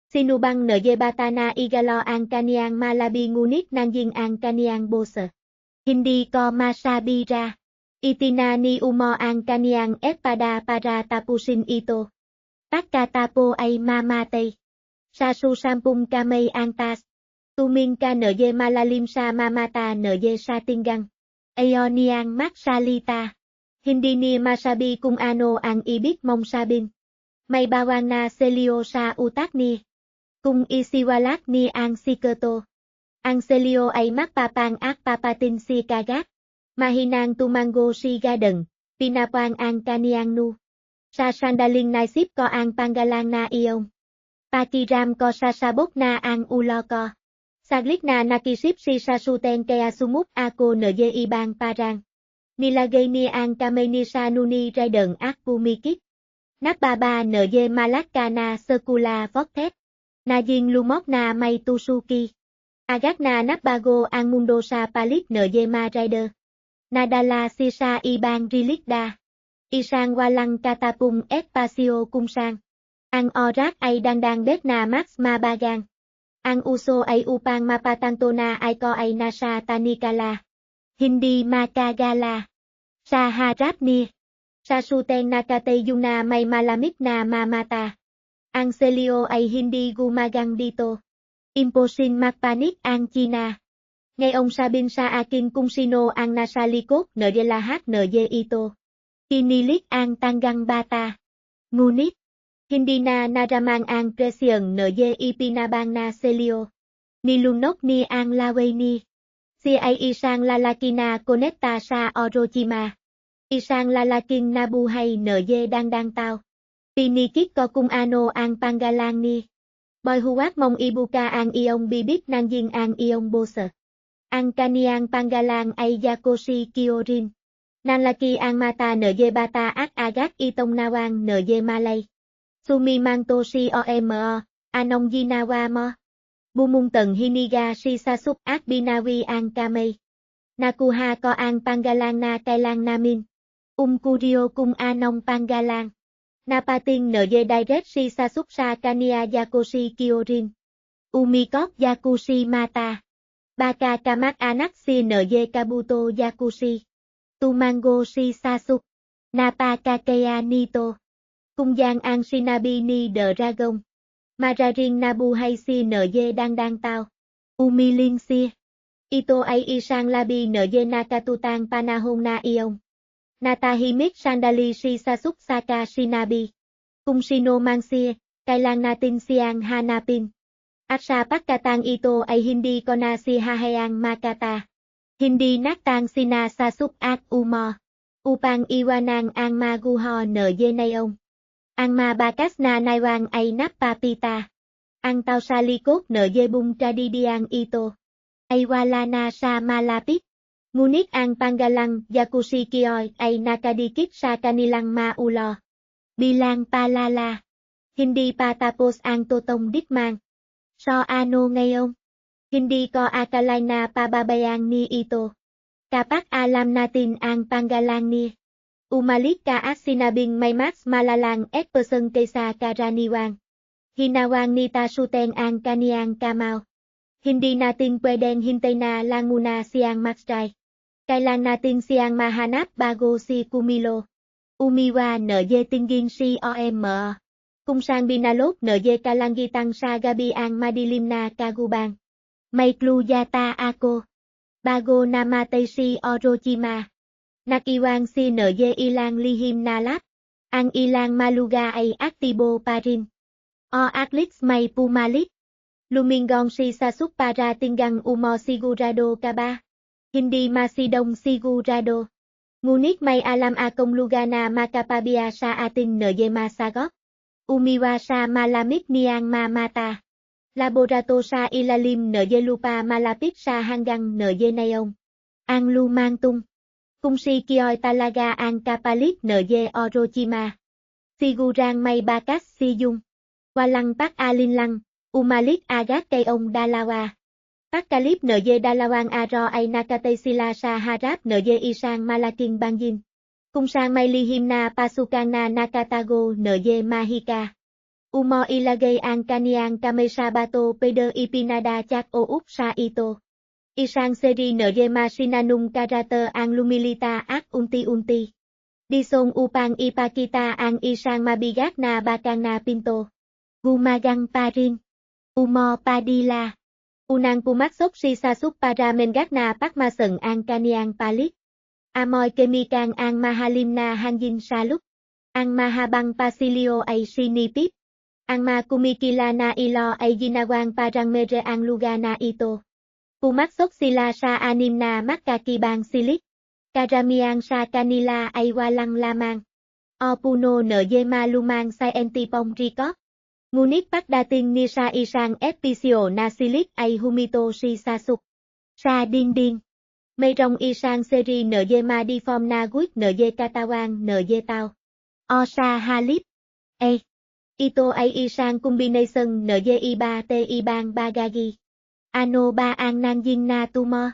Sino bang NG bata na igalaw ang kaniyang malabi ngunit nangging ang kaniyang boss? Hindi ko masabi ra. Itinani umo ang kaniyang espada para tapusin ito. Pagkatapo ay mamatay. Sa susampung kamay ang tas. Tuming ka NG malalim sa mamata NG sa tinggang. Ayaw niyang magsalita. Hindi ni masabi kung ano ang ibig mong sabin. May bawang na selyo sa utak ni. Kung isiwalat ni ang sikreto. Ang selyo ay magpapang at papatin si kagat. Mahinang tumanggo si Raiden. Pinapang ang kaniyang nu. Sa sandaling naisip ko ang panggalang na iyong. Pakiram ko sa sabok na ang ulo ko. Saglit na nakisip si Sasuke kaya sumup ako NG ibang parang. Nilagay ni ang kamay ni Sanuni Raiden at pumikit. Nababa NG malaka na circular vortex. Naging lumok na may tusuki. Agad na nabago ang mundo sa palit NG ma Rider. Nadala si sa ibang relikda. Isang walang katapong espasyo kung saan. Ang oras ay dandang bet na max mabagang. Ang uso ay upang mapatanto na ay ko ay nasa tanikala. Hindi makagala. Sa harap ni Sasuke nakatayong na may malamig na mamata. Ang selyo ay hindi gumagang dito. Imposin magpanik ang China. Ngayong sabin sa akin kung sino ang nasa likod NG lahat NG ito. Kinilig ang tanggang bata. Ngunit, hindi na naramang ang presyong NG ipinabang na selyo. Nilunok ni ang laway ni Cia Isang Lalakina Konetta Sa Orochima. Isang Lalakin Nabuhay NG Đang Tao. Pinikit Ko Cung Ano Ang Pangalang Ni. Boy Huwak Mong Ibuka Ang Iong Bibit Nanjing Ang Iong Bosa. Ang Kaniang Pangalang Ay Yakoshi Kyorin. Nanlaki Ang Mata NG Bata Ak Agak Itong Nawang NG Malay. Sumi Mantoshi Omo. Anong Jinawa Mo. Bumung Tần Hiniga Si Sasup Ak Binawi Ang Kamay. Nakuha Ko Ang Pangalang Na Kailang Namin. Kurio Cung Anong Pangalang. Napating NG Direct Si Sasup Sa Kania Yakoshi Kyorin. Umikok Yakushi Mata. Baka Kamak Anak Si NG Kabuto Yakushi. Tumango Si Sasup. Napa Kakea Nito. Cung Giang Ang Shinabi Ni The Dragon. Mararing Nabuhay Si NG Đang Tao. Umiling Si. Ito Ay Isang Labi NG Nakatutang Panahong Na Iong. Natahimik Sandali Si Sasup Saka Shinabi. Kung sino mang si, kailang natin siyang hanapin. At sa pagkatang ito ay hindi ko na si hahayang makata. Hindi naktang sina Sasup at Umo. Upang iwanang ang maguho NG Nayong. Ang mabakas na naywang ay napapita. Ang tao sa likod NG Bung Kadidiang ito. Ay wala na sa malapit. Ngunit ang Pangalang Yakushi Kyoy ay nakadikit sa kanilang maulo. Bilang paalala. Hindi pa tapos ang totong dikmang. So ano ngayon? Hindi ko akala na pababayaan ni ito. Kapag alam natin ang Pangalang ni. Umalik ka at sinabing may mas malalang ekperson kaysa karaniwang. Hinawang ni Tasuteng ang kaniyang kamao. Hindi natin pwedeng hintay na lang muna siyang magstay. Kailan natin siyang mahanap bago si Kumilo. Umiwa NG Tingging Si Omo. Kung saan binalot NG Kalangitang sa gabi ang madilim na kagubang. May clue yata ako. Bago namatay si Orochima. Nakiwang si NG ilang lihim na lap. Ang ilang maluga ay aktibo pa rin. O Aklix may pumalit. Lumingong si Sasup para tinggang Umo sigurado ka ba? Hindi masidong sigurado. Ngunit may alam akong lugar na makapabiya sa ating NG Masagop. Umiwa sa malamig niyang mamata. Laborato sa ilalim NG lupa malapit sa hanggang NG Nayong. Ang lumangtung. Kung si Kyoy talaga ang kapalit NG Orochima. Sigurang may bakas si Yung. Walang pag-alinlang, umalik agad kay ông Dalawa. Pagkalip NG Dalawang araw ay nakatay sila sa harap NG Isang Malaking Bangin. Kung saan may lihim na pasukan na nakatago NG Mahika. Umo ilagay ang kaniyang kamay sa bato pero ipinadachak o up sa ito. Isang seri NG Masinanong karate ang lumilita at unti-unti. Disong upang ipakita ang isang mabigat na bakang na pinto. Gumagang pa rin. Umo Padilla. Unang pumasok si Sasup para menggak na pakmaseng ang kaniyang palit. Amoy kemikang ang mahalim na hangin saluk. Ang mahabang pasilyo ay sinipip. Ang makumikila na ilo ay ginawang parang medre ang lugar na ito. Pumasok sila sa anim na makakibang silik. Karamihan sa kanila ay walang lamang. O puno NG malumang sa entipong rikop. Ngunit pagdating ni sa isang episyo na silik ay humito si Sasup. Sa dingding. Mayroong isang seri NG Madiform na guit NG Katawang NG Tao. O sa halip. Ito ay isang kombinasyon NG Iba Te Ibang Bagagi. Ano ba ang nangying natumo?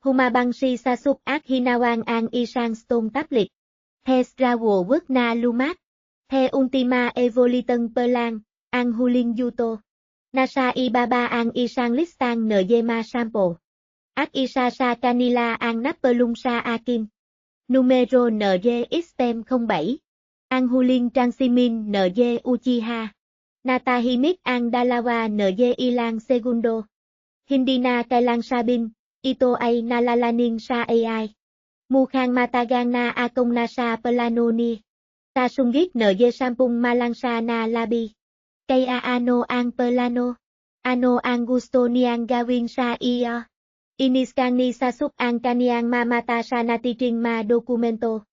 Humabang si Sasup at hinawang ang isang stone tablet. Hesrawo wước na lumat. He ultima evoliteng pelang. Ang huling yuto. Nasa ibaba ang isang listang NG Masampo. At isa sa kanila ang napulong sa akin. Numero NG Stem 07. Ang huling transimin NG Uchiha. Natahimik ang dalawa NG ilang segundo. Hindi na kailang sabin, ito ay nalalaning sa AI. Mukhang matagang na akong nasa plano ni. Tasunggit NG sampung malangsa na labi. Kaya ano ang plano? Ano ang gusto niyang gawin sa iyo? Iniskang ni sasuk ang kaniang mamata sa natiting ma dokumento.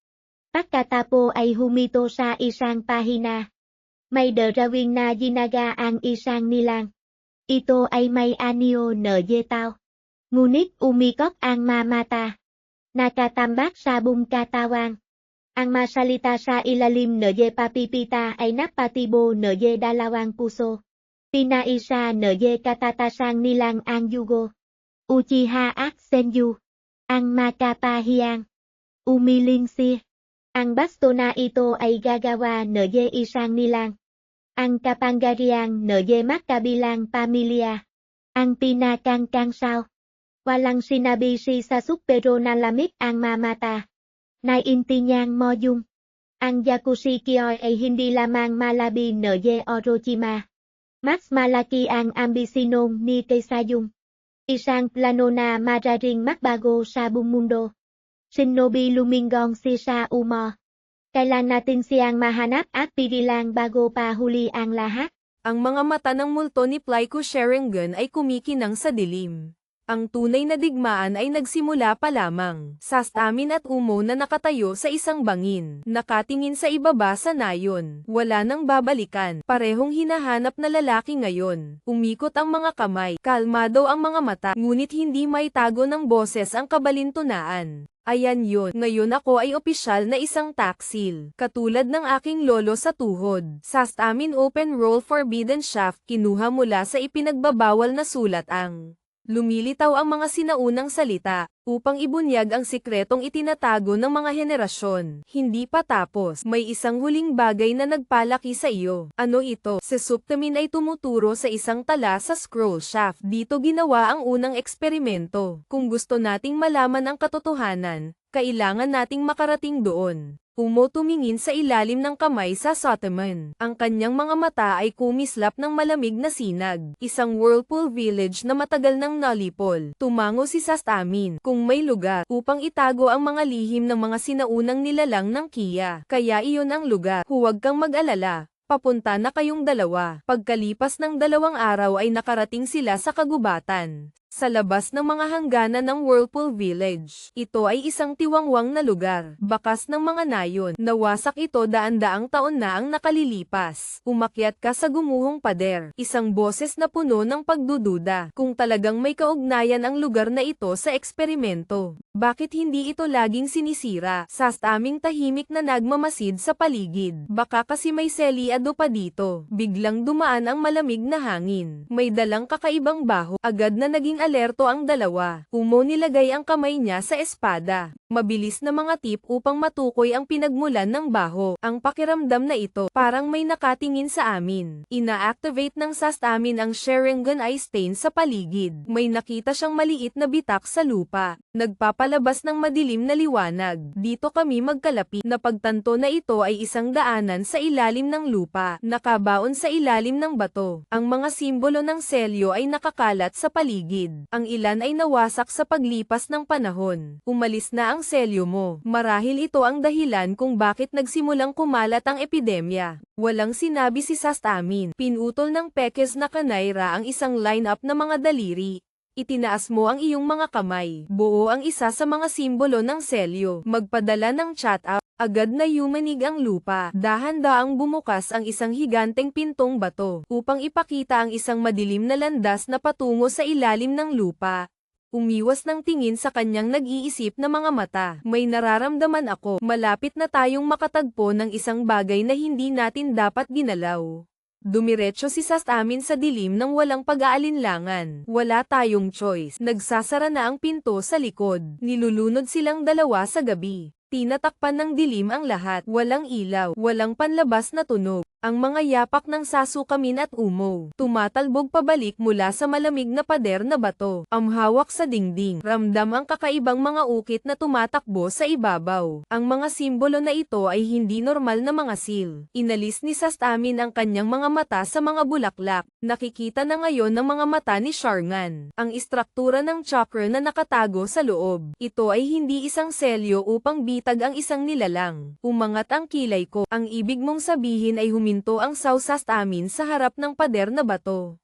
Pagkatapos ay humito sa isang pahina. May darawing na ginaga ang isang nilang. Ito ay may anyo na yetaw. Ngunit umikot ang mamata. Nakatambak sa buong katawan. Ang masalita sa ilalim na papipita ay napatibo na dalawang puso. Pinaisa na katatasang nilang ang yugo. Uchiha at Senju. Ang makapahiyang. Umiling si. Ang basto na ito ay gagawa na isang nilang. Ang kapangyariang na magkabilang pamilya. Ang pinakangkangsaw. Walang sinabi si Sasuke pero nalamig ang mamata. Naiintindihang mo yung. Ang Yakushi Kyo ay hindi lamang malabi na Orochima. Mas malaki ang ambisinong ni kaysa yung. Isang plano na madaring magbago sa buong mundo. Shinobi lumingong si sa umo. Kailan natin siyang mahanap at pililang bago pa huli ang lahat? Ang mga mata ng multo ni Plyco Sharingan ay kumikinang sa dilim. Ang tunay na digmaan ay nagsimula pa lamang. Sastamin at Umo na nakatayo sa isang bangin, nakatingin sa ibaba sa nayon. Wala nang babalikan. Parehong hinahanap na lalaki ngayon. Umikot ang mga kamay. Kalmado ang mga mata. Ngunit hindi may tago ng boses ang kabalintunaan. Ayan yun. Ngayon ako ay opisyal na isang taksil. Katulad ng aking lolo sa tuhod. Sastamin open roll forbidden shaft kinuha mula sa ipinagbabawal na sulat ang lumilitaw ang mga sinaunang salita, upang ibunyag ang sikretong itinatago ng mga henerasyon. Hindi pa tapos, may isang huling bagay na nagpalaki sa iyo. Ano ito? Si Subtamin ay tumuturo sa isang tala sa scroll shaft. Dito ginawa ang unang eksperimento. Kung gusto nating malaman ang katotohanan, kailangan nating makarating doon. Umo tumingin sa ilalim ng kamay sa Sotaman. Ang kanyang mga mata ay kumislap ng malamig na sinag. Isang whirlpool village na matagal nang nalipol. Tumango si Sastamin kung may lugar upang itago ang mga lihim ng mga sinaunang nilalang ng Kiya. Kaya iyon ang lugar. Huwag kang mag-alala. Papunta na kayong dalawa. Pagkalipas ng 2 araw ay nakarating sila sa kagubatan. Sa labas ng mga hangganan ng Whirlpool Village. Ito ay isang tiwangwang na lugar. Bakas ng mga nayon. Nawasak ito daan-daang taon na ang nakalilipas. Umakyat ka sa gumuhong pader. Isang boses na puno ng pagdududa. Kung talagang may kaugnayan ang lugar na ito sa eksperimento. Bakit hindi ito laging sinisira? Sastaming tahimik na nagmamasid sa paligid. Baka kasi may seliado pa dito. Biglang dumaan ang malamig na hangin. May dalang kakaibang baho. Agad na naging alerto ang dalawa. Umo nilagay ang kamay niya sa espada. Mabilis na mga tip upang matukoy ang pinagmulan ng baho. Ang pakiramdam na ito, parang may nakatingin sa amin. Ina-activate ng Sastamin ang Sharingan Eye Stain sa paligid. May nakita siyang maliit na bitak sa lupa. Nagpapalabas ng madilim na liwanag. Dito kami magkalapit. Napagtanto na ito ay isang daanan sa ilalim ng lupa. Nakabaon sa ilalim ng bato. Ang mga simbolo ng selyo ay nakakalat sa paligid. Ang ilan ay nawasak sa paglipas ng panahon. Umalis na ang selyo mo. Marahil ito ang dahilan kung bakit nagsimulang kumalat ang epidemya. Walang sinabi si Sastamin. Pinutol ng Pekes na Kanaira ang isang line-up na mga daliri. Itinaas mo ang iyong mga kamay. Buo ang isa sa mga simbolo ng selyo. Magpadala ng chat out. Agad na yumanig ang lupa. Dahan-daang bumukas ang isang higanteng pintong bato upang ipakita ang isang madilim na landas na patungo sa ilalim ng lupa. Umiwas ng tingin sa kanyang nag-iisip na mga mata. May nararamdaman ako. Malapit na tayong makatagpo ng isang bagay na hindi natin dapat ginalaw. Dumiretso si Sastamin sa dilim ng walang pag-aalinlangan. Wala tayong choice. Nagsasara na ang pinto sa likod. Nilulunod silang dalawa sa gabi. Tinatakpan ng dilim ang lahat. Walang ilaw. Walang panlabas na tunog. Ang mga yapak ng Sasukamin at Umo. Tumatalbog pabalik mula sa malamig na pader na bato. Hawak sa dingding. Ramdam ang kakaibang mga ukit na tumatakbo sa ibabaw. Ang mga simbolo na ito ay hindi normal na mga seal. Inalis ni Sastamin ang kanyang mga mata sa mga bulaklak. Nakikita na ngayon ng mga mata ni Sharingan ang istruktura ng chakra na nakatago sa loob. Ito ay hindi isang selyo upang bitag ang isang nilalang. Umangat ang kilay ko. Ang ibig mong sabihin ay huminto ang Sastamin sa harap ng pader na bato.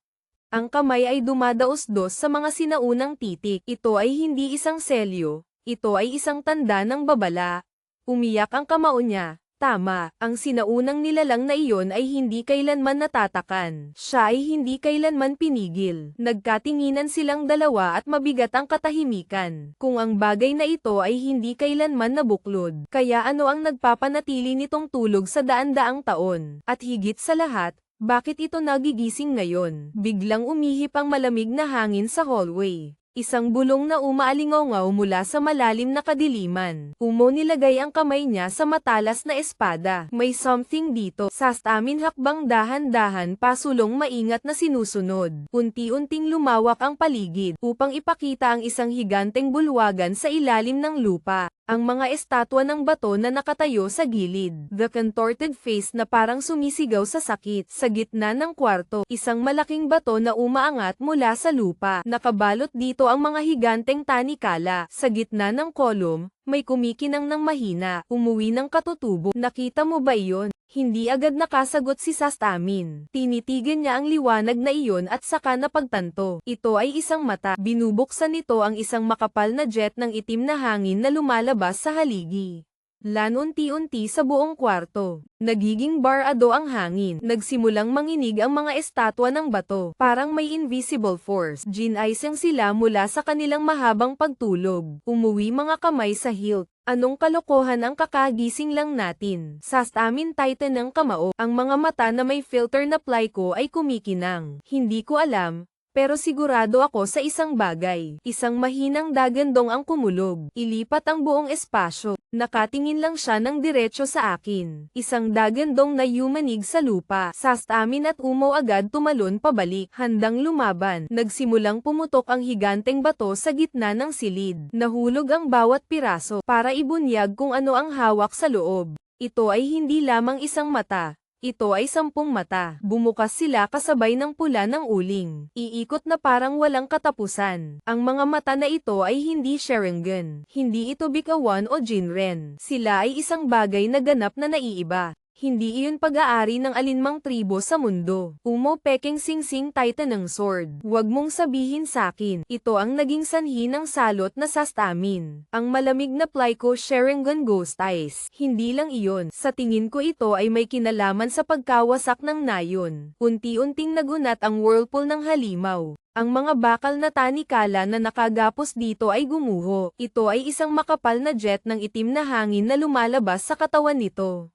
Ang kamay ay dumadaos-dos sa mga sinaunang titik. Ito ay hindi isang selyo, ito ay isang tanda ng babala. Umiyak ang kamao niya. Tama, ang sinaunang nilalang na iyon ay hindi kailanman natatakan. Siya ay hindi kailanman pinigil. Nagkatinginan silang dalawa at mabigat ang katahimikan. Kung ang bagay na ito ay hindi kailanman nabuklod, kaya ano ang nagpapanatili nitong tulog sa daan-daang taon? At higit sa lahat, bakit ito nagigising ngayon? Biglang umihip ang malamig na hangin sa hallway. Isang bulong na umaalingaw mula sa malalim na kadiliman. Umo nilagay ang kamay niya sa matalas na espada. May something dito. Sastamin hakbang dahan-dahan pasulong maingat na sinusunod. Unti-unting lumawak ang paligid upang ipakita ang isang higanteng bulwagan sa ilalim ng lupa. Ang mga estatwa ng bato na nakatayo sa gilid. The contorted face na parang sumisigaw sa sakit. Sa gitna ng kwarto, isang malaking bato na umaangat mula sa lupa. Nakabalot dito ang mga higanteng tanikala. Sa gitna ng kolum, may kumikinang ng mahina. Umuwi ng katutubo. Nakita mo ba iyon? Hindi agad nakasagot si Sastamin. Tinitigan niya ang liwanag na iyon at saka napagtanto. Ito ay isang mata. Binubuksan nito ang isang makapal na jet ng itim na hangin na lumalabas sa haligi. Unti-unti sa buong kwarto. Nagiging barado ang hangin. Nagsimulang manginig ang mga estatwa ng bato. Parang may invisible force. Ginaisang sila mula sa kanilang mahabang pagtulog. Umuwi mga kamay sa hilt. Anong kalokohan ang kakagising lang natin? Sastamin titan ng kamao. Ang mga mata na may filter na plyco ay kumikinang. Hindi ko alam. Pero sigurado ako sa isang bagay. Isang mahinang dagandong ang kumulog. Ilipat ang buong espasyo. Nakatingin lang siya ng diretso sa akin. Isang dagandong na yumanig sa lupa. Sastamin at Umo agad tumalon pabalik. Handang lumaban. Nagsimulang pumutok ang higanteng bato sa gitna ng silid. Nahulog ang bawat piraso para ibunyag kung ano ang hawak sa loob. Ito ay hindi lamang isang mata. Ito ay 10 mata. Bumukas sila kasabay ng pula ng uling. Iikot na parang walang katapusan. Ang mga mata na ito ay hindi Sharingan. Hindi ito Bikawan o Jinren. Sila ay isang bagay na ganap na naiiba. Hindi iyon pag-aari ng alinmang tribo sa mundo. Umo Peking Singsing Titan ng Sword. Huwag mong sabihin sakin. Ito ang naging sanhi ng salot na Sastamin. Ang malamig na Plyco Sharingan Ghost Eyes. Hindi lang iyon. Sa tingin ko ito ay may kinalaman sa pagkawasak ng nayon. Unti-unting nagunat ang whirlpool ng halimaw. Ang mga bakal na tanikala na nakagapos dito ay gumuho. Ito ay isang makapal na jet ng itim na hangin na lumalabas sa katawan nito.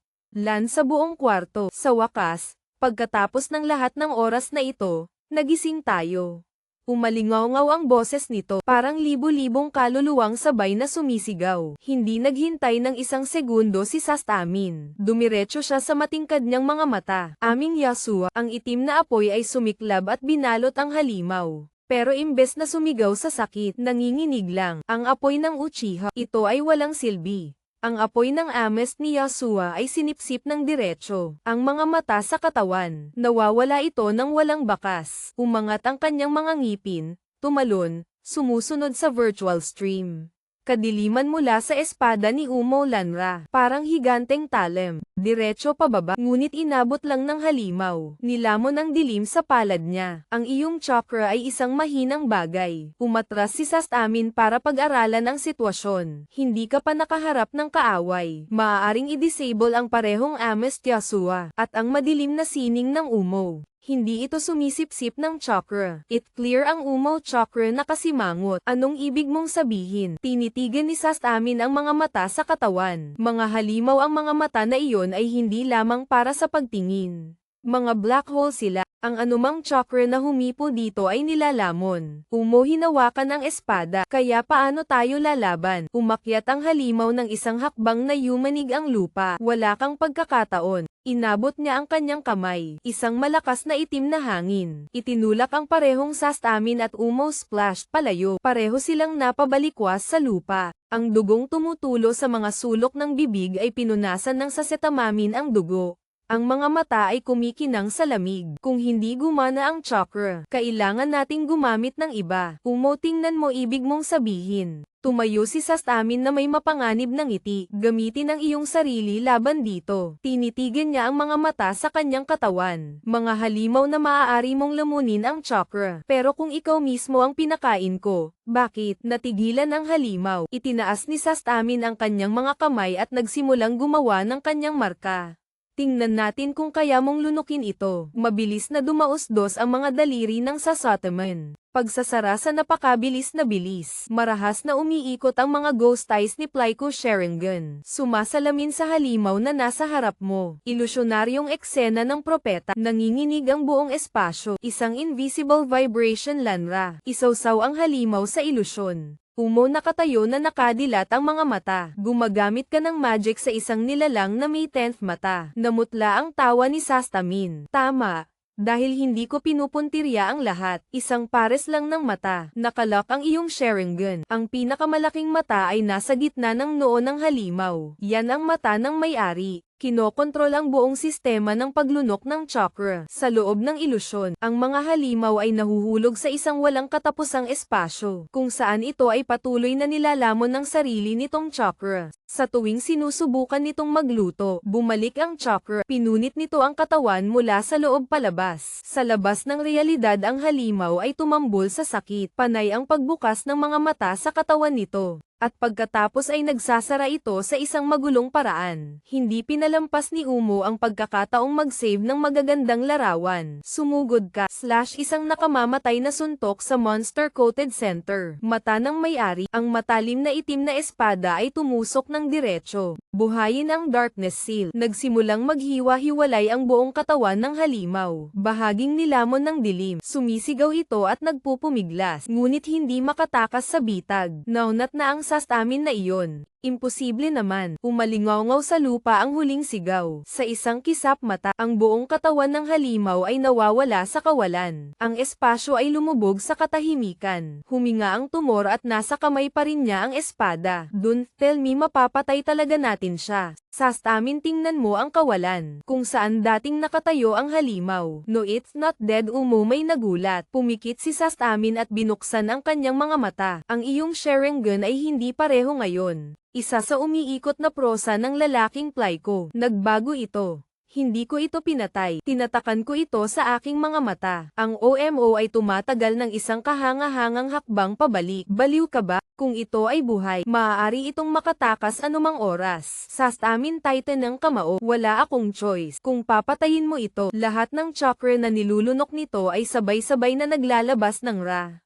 Sa buong kwarto. Sa wakas, pagkatapos ng lahat ng oras na ito, nagising tayo. Umalingaw-ngaw ang boses nito, parang libo-libong kaluluwang sabay na sumisigaw. Hindi naghintay ng isang segundo si Sastamin. Dumiretso siya sa matingkad niyang mga mata. Aming Yasuo, ang itim na apoy ay sumiklab at binalot ang halimaw. Pero imbes na sumigaw sa sakit, nanginginig lang. Ang apoy ng Uchiha, ito ay walang silbi. Ang apoy ng ames ni Yasuo ay sinipsip ng diretso. Ang mga mata sa katawan, nawawala ito ng walang bakas. Umangat ang kanyang mga ngipin, tumalon, sumusunod sa virtual stream. Kadiliman mula sa espada ni Umo Lanra, parang higanteng talem, diretso pababa, ngunit inabot lang ng halimaw. Nilamon ang dilim sa palad niya. Ang iyong chakra ay isang mahinang bagay. Umatras si Sastamin para pag-aralan ang sitwasyon. Hindi ka pa nakaharap ng kaaway. Maaaring i-disable ang parehong ames Yasuo at ang madilim na sining ng Umo. Hindi ito sumisipsip ng chakra. It clear ang Umo chakra na kasimangot. Anong ibig mong sabihin? Tinitigan ni Sastamin ang mga mata sa katawan. Mga halimaw ang mga mata na iyon ay hindi lamang para sa pagtingin. Mga black hole sila. Ang anumang chakra na humipo dito ay nilalamon. Umo hinawakan ang espada. Kaya paano tayo lalaban? Umakyat ang halimaw ng isang hakbang na yumanig ang lupa. Wala kang pagkakataon. Inabot niya ang kanyang kamay. Isang malakas na itim na hangin. Itinulak ang parehong Sastamin at Umo splash palayo. Pareho silang napabalikwas sa lupa. Ang dugong tumutulo sa mga sulok ng bibig ay pinunasan ng sasetamamin ang dugo. Ang mga mata ay kumikinang sa lamig. Kung hindi gumana ang chakra, kailangan nating gumamit ng iba. Umo, tingnan mo, ibig mong sabihin. Tumayo si Sastamin na may mapanganib ng ngiti. Gamitin ang iyong sarili laban dito. Tinitigan niya ang mga mata sa kanyang katawan. Mga halimaw na maaari mong lamunin ang chakra. Pero kung ikaw mismo ang pinakain ko, bakit? Natigilan ang halimaw. Itinaas ni Sastamin ang kanyang mga kamay at nagsimulang gumawa ng kanyang marka. Tingnan natin kung kaya mong lunukin ito. Mabilis na dumaos-dos ang mga daliri ng Sasateman. Pagsasara sa napakabilis na bilis. Marahas na umiikot ang mga ghost eyes ni Plyco Sharingan. Sumasalamin sa halimaw na nasa harap mo. Ilusyonaryong eksena ng propeta. Nanginginig ang buong espasyo. Isang invisible vibration lanra. Isawsaw ang halimaw sa ilusyon. Umo nakatayo na nakadilat ang mga mata. Gumagamit ka ng magic sa isang nilalang na may 10th mata. Namutla ang tawa ni Sastamin. Tama. Dahil hindi ko pinupuntirya ang lahat, isang pares lang ng mata. Nakalak ang iyong Sharingan. Ang pinakamalaking mata ay nasa gitna ng noo ng halimaw. Yan ang mata ng may-ari. Kinokontrol ang buong sistema ng paglunok ng chakra. Sa loob ng ilusyon, ang mga halimaw ay nahuhulog sa isang walang katapusang espasyo, kung saan ito ay patuloy na nilalamon ng sarili nitong chakra. Sa tuwing sinusubukan nitong magluto, bumalik ang chakra. Pinunit nito ang katawan mula sa loob palabas. Sa labas ng realidad ang halimaw ay tumambol sa sakit. Panay ang pagbukas ng mga mata sa katawan nito. At pagkatapos ay nagsasara ito sa isang magulong paraan. Hindi pinalampas ni Umo ang pagkakataong mag-save ng magagandang larawan. Sumugod ka, isang nakamamatay na suntok sa monster-coated center. Mata ng may-ari, ang matalim na itim na espada ay tumusok ng diretso. Buhayin ang darkness seal. Nagsimulang maghiwa-hiwalay ang buong katawan ng halimaw. Bahaging nilamon ng dilim. Sumisigaw ito at nagpupumiglas. Ngunit hindi makatakas sa bitag. Naunat na ang Sastamin na iyon. Imposible naman. Umalingaw sa lupa ang huling sigaw. Sa isang kisap mata, ang buong katawan ng halimaw ay nawawala sa kawalan. Ang espasyo ay lumubog sa katahimikan. Huminga ang tumor at nasa kamay pa rin niya ang espada. Don't tell me mapapatay talaga natin siya. Sastamin, tingnan mo ang kawalan. Kung saan dating nakatayo ang halimaw. No, it's not dead. Umo may nagulat. Pumikit si Sastamin at binuksan ang kanyang mga mata. Ang iyong Sharingan ay hindi pareho ngayon. Isa sa umiikot na prosa ng lalaking Plyco. Nagbago ito. Hindi ko ito pinatay. Tinatakan ko ito sa aking mga mata. Ang OMO ay tumatagal ng isang kahanga-hangang hakbang pabalik. Baliw ka ba? Kung ito ay buhay, maaari itong makatakas anumang oras. Sastamin Titan ng kamao, wala akong choice. Kung papatayin mo ito, lahat ng chakra na nilulunok nito ay sabay-sabay na naglalabas ng Ra.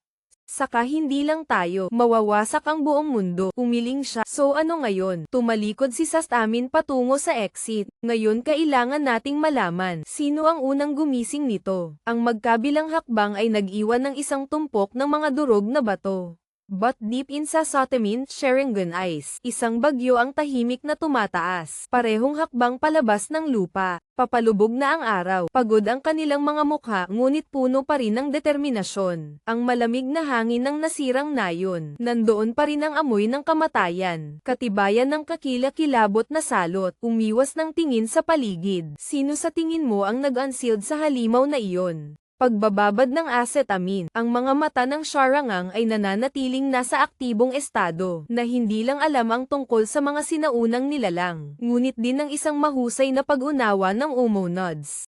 Saka hindi lang tayo, mawawasak ang buong mundo. Umiling siya. So ano ngayon? Tumalikod si Sastamin patungo sa exit. Ngayon kailangan nating malaman, sino ang unang gumising nito. Ang magkabilang hakbang ay nag-iwan ng isang tumpok ng mga durog na bato. But deep in Sasatemin, Sharingan eyes, isang bagyo ang tahimik na tumataas. Parehong hakbang palabas ng lupa. Papalubog na ang araw. Pagod ang kanilang mga mukha, ngunit puno pa rin ng determinasyon. Ang malamig na hangin ng nasirang nayon. Nandoon pa rin ang amoy ng kamatayan. Katibayan ng kakilakilabot na salot. Umiwas ng tingin sa paligid. Sino sa tingin mo ang nag-unsealed sa halimaw na iyon? Pagbababad ng Asetamin, ang mga mata ng Sharingan ay nananatiling nasa aktibong estado, na hindi lang alam ang tungkol sa mga sinaunang nilalang, ngunit din ang isang mahusay na pag-unawa ng Umo Nods.